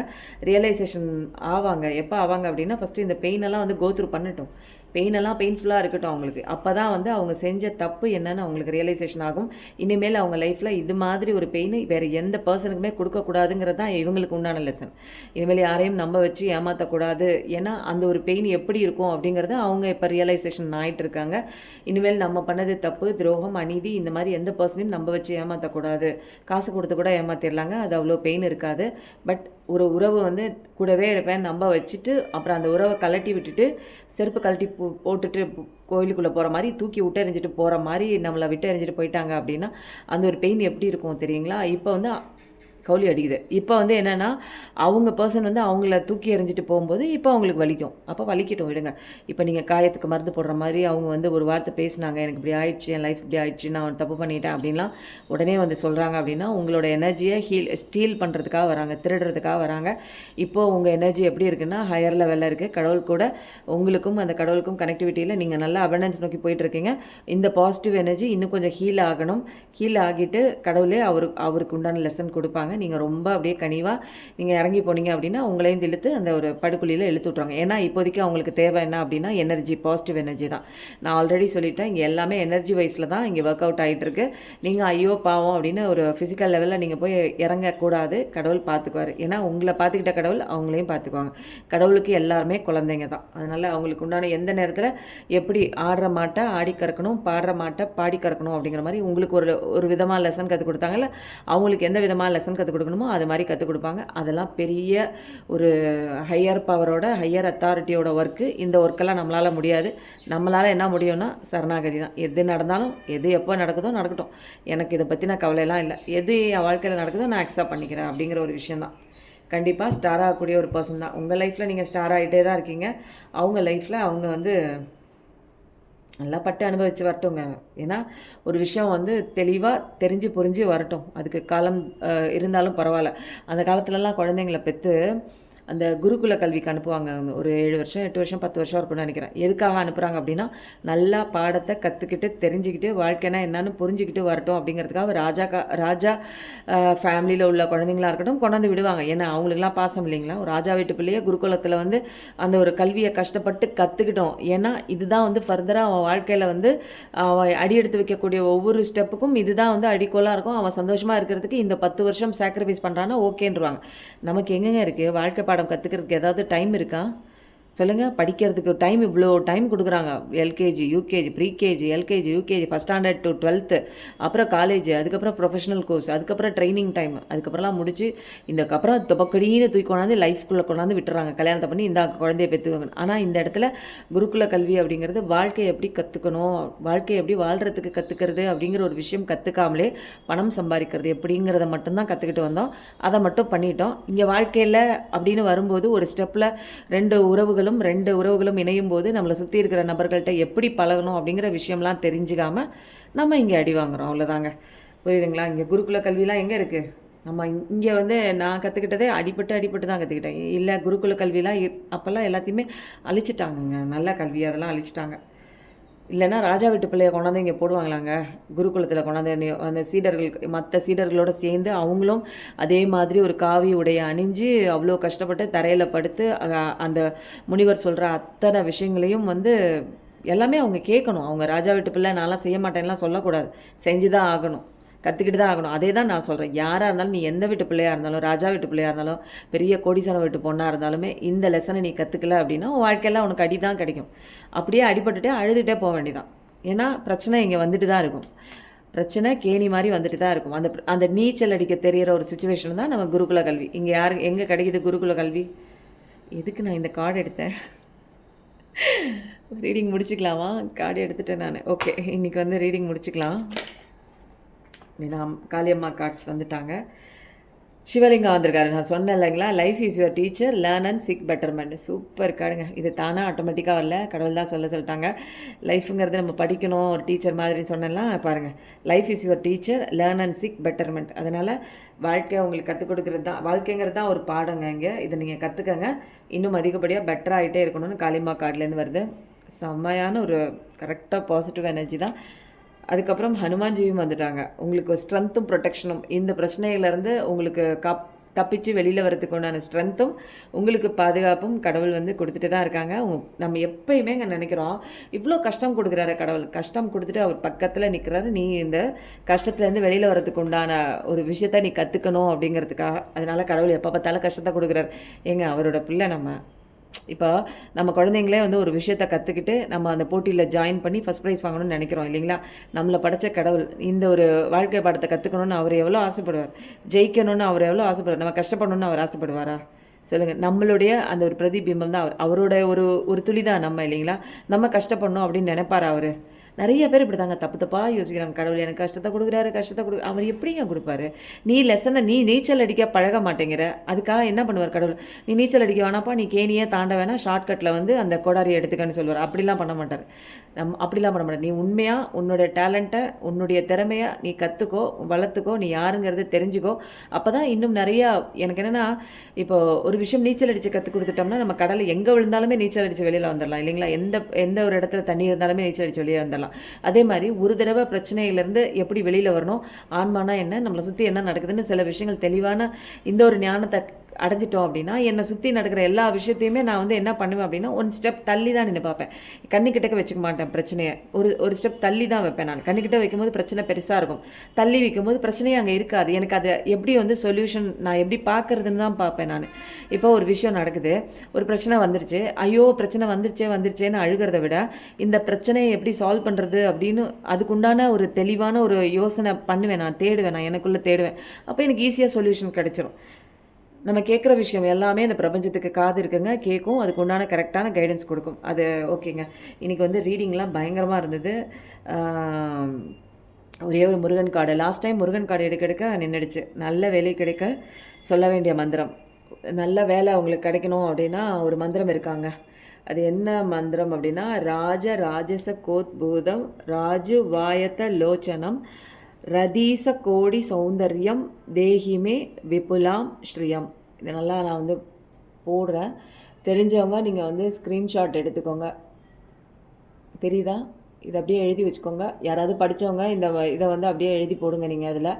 ரியலைசேஷன் ஆவாங்க. எப்போ ஆவாங்க அப்படின்னா, ஃபஸ்ட்டு இந்த பெயினெல்லாம் வந்து கோத்ரூ பண்ணட்டும். பெயினெல்லாம் பெயின்ஃபுல்லாக இருக்கட்டும் அவங்களுக்கு. அப்போ தான் வந்து அவங்க செஞ்ச தப்பு என்னன்னு அவங்களுக்கு ரியலைசேஷன் ஆகும். இனிமேல் அவங்க லைஃப்பில் இது மாதிரி ஒரு பெயின் வேறு எந்த பர்சனுக்குமே கொடுக்கக்கூடாதுங்கிறது தான் இவங்களுக்கு உண்டான லெசன். இனிமேல் யாரையும் நம்ப வச்சு ஏமாற்றக்கூடாது. ஏன்னா அந்த ஒரு பெயின் எப்படி இருக்கும் அப்படிங்கிறத அவங்க இப்போ ரியலைசேஷன் ஆகிட்டு இருக்காங்க. இனிமேல் நம்ம பண்ணது தப்பு, துரோகம், அநீதி, இந்த மாதிரி எந்த பர்சனையும் நம்ப வச்சு ஏமாற்றக்கூடாது. காசு கொடுத்து கூட ஏமாற்றிடலாங்க, அது அவ்வளோ பெயின் இருக்காது. பட் ஒரு உறவு வந்து கூடவே இருப்பேன் நம்ப வச்சுட்டு அப்புறம் அந்த உறவை கலட்டி விட்டுட்டு செருப்பு கழட்டி போட்டுட்டு கோயிலுக்குள்ளே போகிற மாதிரி தூக்கி விட்டு எறிஞ்சிட்டு போகிற மாதிரி நம்மளை விட்டு எறிஞ்சிட்டு போயிட்டாங்க அப்படின்னா அந்த ஒரு பெயின் எப்படி இருக்கும் தெரியுங்களா. இப்போ வந்து கவுளி அடிக்குது. இப்போ வந்து என்னென்னா அவங்க பர்சன் வந்து அவங்கள தூக்கி எறிஞ்சிட்டு போகும்போது இப்போ அவங்களுக்கு வலிக்கும். அப்போ வலிக்கட்டும் விடுங்க. இப்போ நீங்கள் காயத்துக்கு மருந்து போடுற மாதிரி அவங்க வந்து ஒரு வார்த்தை பேசினாங்க, எனக்கு இப்படி ஆயிடுச்சு, என் லைஃப் இப்படி ஆயிடுச்சு, நான் தப்பு பண்ணிட்டேன் அப்படின்லாம் உடனே வந்து சொல்கிறாங்க அப்படின்னா உங்களோட எனர்ஜியை ஸ்டீல் பண்ணுறதுக்காக வராங்க, திருடுறதுக்காக வராங்க. இப்போது உங்கள் எனர்ஜி எப்படி இருக்குன்னா ஹையர் லெவலில் இருக்குது. கடவுள் கூட உங்களுக்கும் அந்த கடவுளுக்கும் கனெக்டிவிட்டியில் நீங்கள் நல்லா அபண்டன்ஸ் நோக்கி போயிட்டுருக்கீங்க. இந்த பாசிட்டிவ் எனர்ஜி இன்னும் கொஞ்சம் ஹீல் ஆகணும். ஹீல் ஆகிட்டு கடவுளே அவருக்கு உண்டான லெசன் கொடுப்பாங்க. நீங்கள் ரொம்ப அப்படியே கனிவாக நீங்கள் இறங்கி போனீங்க அப்படின்னா உங்களையும் இழுத்து அந்த ஒரு படுக்குழியில் இழுத்து விட்ருவாங்க. ஏன்னா இப்போதைக்கு அவங்களுக்கு தேவை என்ன அப்படின்னா எனர்ஜி, பாசிட்டிவ் எனர்ஜி தான். நான் ஆல்ரெடி சொல்லிட்டேன், இங்கே எல்லாமே எனர்ஜி வைஸில் தான் இங்கே ஒர்க் அவுட் ஆகிட்டுருக்கு. நீங்கள் ஐயோ பாவம் அப்படின்னு ஒரு ஃபிசிக்கல் லெவலில் நீங்கள் போய் இறங்கக்கூடாது. கடவுள் பார்த்துக்குவார். ஏன்னா உங்களை பார்த்துக்கிட்ட கடவுள் அவங்களையும் பார்த்துக்குவாங்க. கடவுளுக்கு எல்லாருமே குழந்தைங்க தான். அதனால் அவங்களுக்கு உண்டான எந்த நேரத்தில் எப்படி ஆடுற மாட்டை ஆடி கறக்கணும், பாடுற மாட்டை பாடி கறக்கணும் அப்படிங்கிற மாதிரி உங்களுக்கு ஒரு விதமாக லெசன் கற்றுக் கொடுத்தாங்கல்ல, அவங்களுக்கு எந்த விதமாக லெசன் கற்றுக் கொடுக்கணுமோ அது மாதிரி கற்றுக் கொடுப்பாங்க. அதெல்லாம் பெரிய ஒரு ஹையர் பவரோட ஹையர் அத்தாரிட்டியோட ஒர்க்கு. இந்த ஒர்க்கெல்லாம் நம்மளால் முடியாது. நம்மளால் என்ன முடியும்னா சரணாகதி தான். எது நடந்தாலும் எது எப்போ நடக்குதோ நடக்கட்டும், எனக்கு இதை பற்றி நான் கவலையெல்லாம் இல்லை, எது என் வாழ்க்கையில் நடக்குதோ நான் அக்செப்ட் பண்ணிக்கிறேன் அப்படிங்கிற ஒரு விஷயந்தான். கண்டிப்பாக ஸ்டார் ஆகக்கூடிய ஒரு பர்சன் தான். உங்கள் லைஃப்பில் நீங்கள் ஸ்டார் ஆகிட்டே தான் இருக்கீங்க. அவங்க லைஃப்பில் அவங்க வந்து நல்லா பட்டு அனுபவித்து வரட்டுங்க. ஏன்னா ஒரு விஷயம் வந்து தெளிவாக தெரிஞ்சு புரிஞ்சு வரட்டும். அதுக்கு காலம் இருந்தாலும் பரவாயில்ல. அந்த காலத்துலலாம் குழந்தைங்கள பெற்று அந்த குருகுல கல்விக்கு அனுப்புவாங்க. அவங்க ஒரு 7 வருஷம் 8 வருஷம் 10 வருஷம் இருக்கும்னு நினைக்கிறேன். எதுக்காக அனுப்புகிறாங்க அப்படின்னா நல்லா பாடத்தை கற்றுக்கிட்டு தெரிஞ்சுக்கிட்டு வாழ்க்கைனா என்னன்னு புரிஞ்சுக்கிட்டு வரட்டும் அப்படிங்கிறதுக்காக ராஜா ஃபேமிலியில் உள்ள குழந்தைங்களா இருக்கட்டும் கொண்டாந்து விடுவாங்க. ஏன்னா அவங்களுக்குலாம் பாசம் இல்லைங்களா. ஒரு ராஜா வீட்டு பிள்ளையே குருகுலத்தில் வந்து அந்த ஒரு கல்வியை கஷ்டப்பட்டு கற்றுக்கிட்டோம். ஏன்னா இதுதான் வந்து ஃபர்தராக அவன் வாழ்க்கையில் வந்து அவன் அடி எடுத்து வைக்கக்கூடிய ஒவ்வொரு ஸ்டெப்புக்கும் இதுதான் வந்து அடிக்கோலாக இருக்கும். அவன் சந்தோஷமாக இருக்கிறதுக்கு இந்த 10 வருஷம் சாக்ரிஃபைஸ் பண்ணுறான்னா ஓகேன்றுவாங்க. நமக்கு எங்கெங்க இருக்குது வாழ்க்கை பாடம் கற்றுக்கிறதுக்கு ஏதாவது டைம் இருக்கா சொல்லுங்கள்? படிக்கிறதுக்கு டைம் இவ்வளோ டைம் கொடுக்குறாங்க. LKG, UKG, pre-KG, LKG, UKG, first standard to 12th, அப்புறம் காலேஜ், அதுக்கப்புறம் ப்ரொஃபஷனல் கோர்ஸ், அதுக்கப்புறம் ட்ரைனிங் டைம், அதுக்கப்புறம்லாம் முடிச்சு இதுக்கப்புறம் துபக்கடின்னு தூக்கி கொண்டாந்து லைஃப்குள்ளே கொண்டாந்து விட்டுறாங்க. கல்யாணத்தை பண்ணி இந்த குழந்தைய பெற்றுக்கணும். ஆனால் இந்த இடத்துல குருகுல கல்வி அப்படிங்கிறது வாழ்க்கையை எப்படி கற்றுக்கணும், வாழ்க்கையை எப்படி வாழ்கிறதுக்கு கற்றுக்கிறது அப்படிங்கிற ஒரு விஷயம் கற்றுக்காமலே பணம் சம்பாதிக்கிறது எப்படிங்கிறத மட்டும்தான் கற்றுக்கிட்டு வந்தோம். அதை மட்டும் பண்ணிட்டோம். இங்கே வாழ்க்கையில் அப்படின்னு வரும்போது ஒரு ஸ்டெப்பில் ரெண்டு உறவுகளும் இணையும் போது நம்மளை சுற்றி இருக்கிற நபர்கள்ட்ட எப்படி பழகணும் அப்படிங்கிற விஷயம்லாம் தெரிஞ்சுக்காமல் நம்ம இங்கே அடி வாங்குகிறோம். அவ்வளோதாங்க. புரியுதுங்களா? இங்கே குருகுல கல்விலாம் எங்கே இருக்குது? நம்ம இங்கே வந்து நான் கற்றுக்கிட்டதே அடிப்பட்டு தான் கற்றுக்கிட்டேன். இல்லை குருகுல கல்விலாம் அப்போல்லாம் எல்லாத்தையுமே அழிச்சிட்டாங்கங்க. நல்ல கல்வி அதெல்லாம் அழிச்சிட்டாங்க. இல்லைன்னா ராஜா வீட்டு பிள்ளையை கொண்டாந்து இங்கே போடுவாங்களாங்க குருகுலத்தில் கொண்டாந்து அந்த சீடர்கள் மற்ற சீடர்களோடு சேர்ந்து அவங்களும் அதே மாதிரி ஒரு காவி உடைய அணிஞ்சு அவ்வளோ கஷ்டப்பட்டு தரையில் படுத்து அந்த முனிவர் சொல்கிற அத்தனை விஷயங்களையும் வந்து எல்லாமே அவங்க கேட்கணும். அவங்க ராஜா வீட்டு பிள்ளை நான்லாம் செய்ய மாட்டேன்லாம் சொல்லக்கூடாது, செஞ்சு தான் ஆகணும், கற்றுக்கிட்டு தான் ஆகணும். அதே தான் நான் சொல்கிறேன். யாராக இருந்தாலும் நீ எந்த வீட்டு பிள்ளையாக இருந்தாலும், ராஜா வீட்டு பிள்ளையாக இருந்தாலும், பெரிய கோடீஸ்வரன் வீட்டு பொண்ணாக இருந்தாலுமே இந்த லெசனை நீ கற்றுக்கல அப்படின்னா உன் வாழ்க்கையெல்லாம் உனக்கு அடி தான் கிடைக்கும். அப்படியே அடிபட்டுட்டே அழுதுகிட்டே போக வேண்டியதான். ஏன்னா பிரச்சனை இங்கே வந்துட்டு தான் இருக்கும். பிரச்சனை கேணி மாதிரி வந்துட்டு தான் இருக்கும். அந்த நீச்சல் அடிக்க தெரிகிற ஒரு சுச்சுவேஷன் தான் நம்ம குருகுல கல்வி. இங்கே எங்கே கிடைக்கிது குருகுல கல்வி? எதுக்கு நான் இந்த கார்டு எடுத்தேன்? ரீடிங் முடிச்சுக்கலாமா? கார்டு எடுத்துட்டேன் நான். ஓகே, இன்றைக்கி வந்து ரீடிங் முடிச்சுக்கலாம். நான் காளியம்மா கார்ட்ஸ் வந்துட்டாங்க. சிவலிங்கம் வந்திருக்காரு. நான் சொன்னேன் இல்லைங்களா, life is your teacher, learn and seek betterment. Super காடுங்க. இது தானாக ஆட்டோமேட்டிக்காக வரல, கடவுள் தான் சொல்லிட்டாங்க. லைஃபுங்கிறது நம்ம படிக்கணும் ஒரு டீச்சர் மாதிரி சொன்னேன்னா பாருங்கள், life is your teacher, learn and seek betterment. அதனால் வாழ்க்கையை உங்களுக்கு கற்றுக் கொடுக்குறது தான் வாழ்க்கைங்கிறது தான் ஒரு பாடங்க. இங்கே இதை நீங்கள் கற்றுக்கங்க, இன்னும் அதிகப்படியாக பெட்டராகிட்டே இருக்கணும்னு காளியம்மா கார்ட்லேருந்து வருது. செம்மையான ஒரு கரெக்டாக பாசிட்டிவ் எனர்ஜி தான். அதுக்கப்புறம் ஹனுமான்ஜியும் வந்துட்டாங்க. உங்களுக்கு ஸ்ட்ரென்த்தும் ப்ரொடெக்ஷனும் இந்த பிரச்சனையிலேருந்து உங்களுக்கு தப்பிச்சு வெளியில் வரதுக்கு உண்டான ஸ்ட்ரென்த்தும் உங்களுக்கு பாதுகாப்பும் கடவுள் வந்து கொடுத்துட்டு தான் இருக்காங்க. நம்ம எப்பயுமே இங்கே நினைக்கிறோம் இவ்வளோ கஷ்டம் கொடுக்குறாரு கடவுள், கஷ்டம் கொடுத்துட்டு அவர் பக்கத்தில் நிற்கிறாரு, நீ இந்த கஷ்டத்துலேருந்து வெளியில் வரதுக்கு உண்டான ஒரு விஷயத்த நீ கற்றுக்கணும் அப்படிங்கிறதுக்காக. அதனால் கடவுள் எப்போ பார்த்தாலும் கஷ்டத்தை கொடுக்குறாரு. ஏங்க அவரோட பிள்ளை நம்ம. இப்போ நம்ம குழந்தைங்களே வந்து ஒரு விஷயத்தை கற்றுக்கிட்டு நம்ம அந்த போட்டியில் ஜாயின் பண்ணி ஃபஸ்ட் ப்ரைஸ் வாங்கணும்னு நினைக்கிறோம் இல்லைங்களா. நம்மளை படைச்ச கடவுள் இந்த ஒரு வாழ்க்கை பாடத்தை கற்றுக்கணுன்னு அவர் எவ்வளோ ஆசைப்படுவார், ஜெயிக்கணும்னு அவர் எவ்வளோ ஆசைப்படுவார், நம்ம கஷ்டப்படணும்னு அவர் ஆசைப்படுவாரா சொல்லுங்கள்? நம்மளுடைய அந்த ஒரு பிரதிபிம்பம் தான் அவரோட ஒரு துளி தான் நம்ம இல்லைங்களா. நம்ம கஷ்டப்படணும் அப்படின்னு நினைப்பார் அவர். நிறைய பேர் இப்படி தாங்க தப்பு தப்பாக யோசிக்கிறாங்க. கடவுள் எனக்கு கஷ்டத்தை கொடுக்குறாரு, அவர் எப்படிங்க கொடுப்பாரு? நீ லெசனை நீ நீச்சல் அடிக்க பழக மாட்டேங்கிற, அதுக்காக என்ன பண்ணுவார் கடவுள்? நீ நீச்சல் அடிக்க வேணாப்பா, நீ கேணியே தாண்ட வேணாம், ஷார்ட்கட்டில் வந்து அந்த கோடாரியை எடுத்துக்கன்னு சொல்லுவார். அப்படிலாம் பண்ண மாட்டார். அப்படிலாம் பண்ண மாட்டார். நீ உண்மையாக உன்னோட டேலண்ட்டை, உன்னுடைய திறமையை நீ கற்றுக்கோ, வளர்த்துக்கோ, நீ யாருங்கிறத தெரிஞ்சுக்கோ. அப்போ தான் இன்னும் நிறையா எனக்கு என்னென்னா, இப்போ ஒரு விஷயம் நீச்சல் அடித்து கற்றுக் கொடுத்துட்டோம்னா நம்ம கடலில் எங்கே விழுந்தாலுமே நீச்சல் அடித்து வெளியில் வந்துடலாம் இல்லைங்களா? எந்த ஒரு இடத்துல தண்ணி இருந்தாலுமே நீச்சல் அடித்து வெளியே வந்துடலாம். அதே மாதிரி ஒரு தடவை பிரச்சனையிலேருந்து எப்படி வெளியில் வரணும், ஆன்மானா என்ன, நம்மளை சுற்றி என்ன நடக்குதுன்னு சில விஷயங்கள் தெளிவான இந்த ஒரு ஞானத்தை அடைஞ்சிட்டோம் அப்படின்னா, என்னை சுற்றி நடக்கிற எல்லா விஷயத்தையுமே நான் வந்து என்ன பண்ணுவேன் அப்படின்னா, ஒன் ஸ்டெப் தள்ளி தான் நின்று பார்ப்பேன். கண்ணுக்கிட்டக்க வச்சுக்க மாட்டேன் பிரச்சனையை. ஒரு ஸ்டெப் தள்ளி தான் வைப்பேன் நான். கண்ணுக்கிட்ட வைக்கும்போது பிரச்சனை பெருசாக இருக்கும். தள்ளி வைக்கும்போது பிரச்சனையே அங்கே இருக்காது. எனக்கு அதை எப்படி வந்து சொல்யூஷன் நான் எப்படி பார்க்குறதுன்னு தான் பார்ப்பேன் நான். இப்போ ஒரு விஷயம் நடக்குது, ஒரு பிரச்சனை வந்துருச்சு, ஐயோ பிரச்சனை வந்துருச்சேன்னு அழுகிறத விட, இந்த பிரச்சனையை எப்படி சால்வ் பண்ணுறது அப்படின்னு அதுக்குண்டான ஒரு தெளிவான ஒரு யோசனை பண்ணுவேன், நான் தேடுவேன், நான் எனக்குள்ளே தேடுவேன். அப்போ எனக்கு ஈஸியாக சொல்யூஷன் கிடச்சிரும். நம்ம கேட்குற விஷயம் எல்லாமே இந்த பிரபஞ்சத்துக்கு காது இருக்குங்க, கேட்கும், அதுக்கு உண்டான கரெக்டான கைடன்ஸ் கொடுக்கும். அது ஓகேங்க. இன்றைக்கி வந்து ரீடிங்லாம் பயங்கரமாக இருந்தது. ஒரே ஒரு Murugan card last time Murugan card எடுக்க நின்றுடுச்சு. நல்ல வேலை கிடைக்க சொல்ல வேண்டிய மந்திரம், நல்ல வேலை உங்களுக்கு கிடைக்கணும் அப்படின்னா ஒரு மந்திரம் இருக்காங்க. அது என்ன மந்திரம் அப்படின்னா, ராஜச கோத்பூதம் ராஜு வாயத்த லோச்சனம் ரதீச கோடி சௌந்தர்யம் தேஹிமே விபுலாம் ஸ்ரீயம். இதெல்லாம் நான் வந்து போடுறேன். தெரிஞ்சவங்க நீங்கள் வந்து ஸ்க்ரீன்ஷாட் எடுத்துக்கோங்க. தெரியுதா? இதை அப்படியே எழுதி வச்சுக்கோங்க. யாராவது படித்தவங்க இதை வந்து அப்படியே எழுதி போடுங்க நீங்கள் அதில்.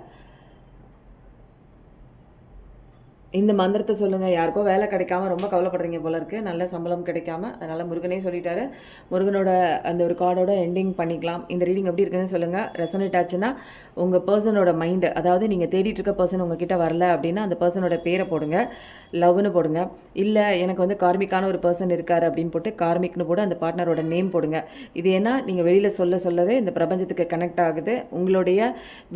இந்த மந்திரத்தை சொல்லுங்கள். யாருக்கோ வேலை கிடைக்காம ரொம்ப கவலைப்படுறீங்க போல இருக்குது, நல்ல சம்பளம் கிடைக்காம. அதனால் முருகனே சொல்லிட்டாரு. முருகனோட அந்த ஒரு கார்டோட எண்டிங் பண்ணிக்கலாம். இந்த ரீடிங் எப்படி இருக்குதுன்னு சொல்லுங்கள். ரெசனேட் ஆச்சுன்னா உங்கள் பர்சனோட மைண்டு, அதாவது நீங்கள் தேடிட்டு இருக்க பர்சன் உங்ககிட்ட வரல அப்படின்னா அந்த பர்சனோட பேரை போடுங்க, லவ்னு போடுங்க. இல்லை எனக்கு வந்து கார்மிக்கான ஒரு பர்சன் இருக்கார் அப்படின்னு போட்டு கார்மிக்னு போட்டு அந்த பார்ட்னரோட நேம் போடுங்க. இது ஏன்னா நீங்கள் வெளியில் சொல்லவே இந்த பிரபஞ்சத்துக்கு கனெக்ட் ஆகுது. உங்களுடைய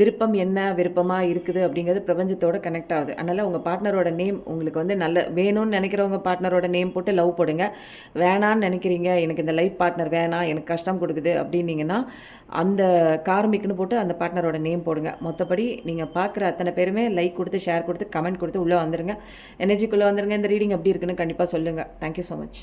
விருப்பம் என்ன விருப்பமாக இருக்குது அப்படிங்கிறது பிரபஞ்சத்தோட கனெக்ட் ஆகுது. அதனால் உங்கள் பார்ட்னரோட நேம் உங்களுக்கு வந்து நல்ல வேணும்னு நினைக்கிறவங்க பார்ட்னரோட நேம் போட்டு லவ் போடுங்க. வேணான்னு நினைக்கிறீங்க, எனக்கு இந்த லைஃப் பார்ட்னர் வேணாம், எனக்கு கஷ்டம் கொடுக்குது அப்படின்னீங்கன்னா அந்த கார்மிக்னு போட்டு அந்த பார்ட்னரோட நேம் போடுங்க. மொத்தப்படி நீங்கள் பார்க்குற அத்தனை பேருமே லைக் கொடுத்து, ஷேர் கொடுத்து, கமெண்ட் கொடுத்து உள்ளே வந்துடுங்க. எனர்ஜிக்குள்ளே வந்துடுங்க. இந்த ரீடிங் எப்படி இருக்குன்னு கண்டிப்பாக சொல்லுங்கள். Thank you so much.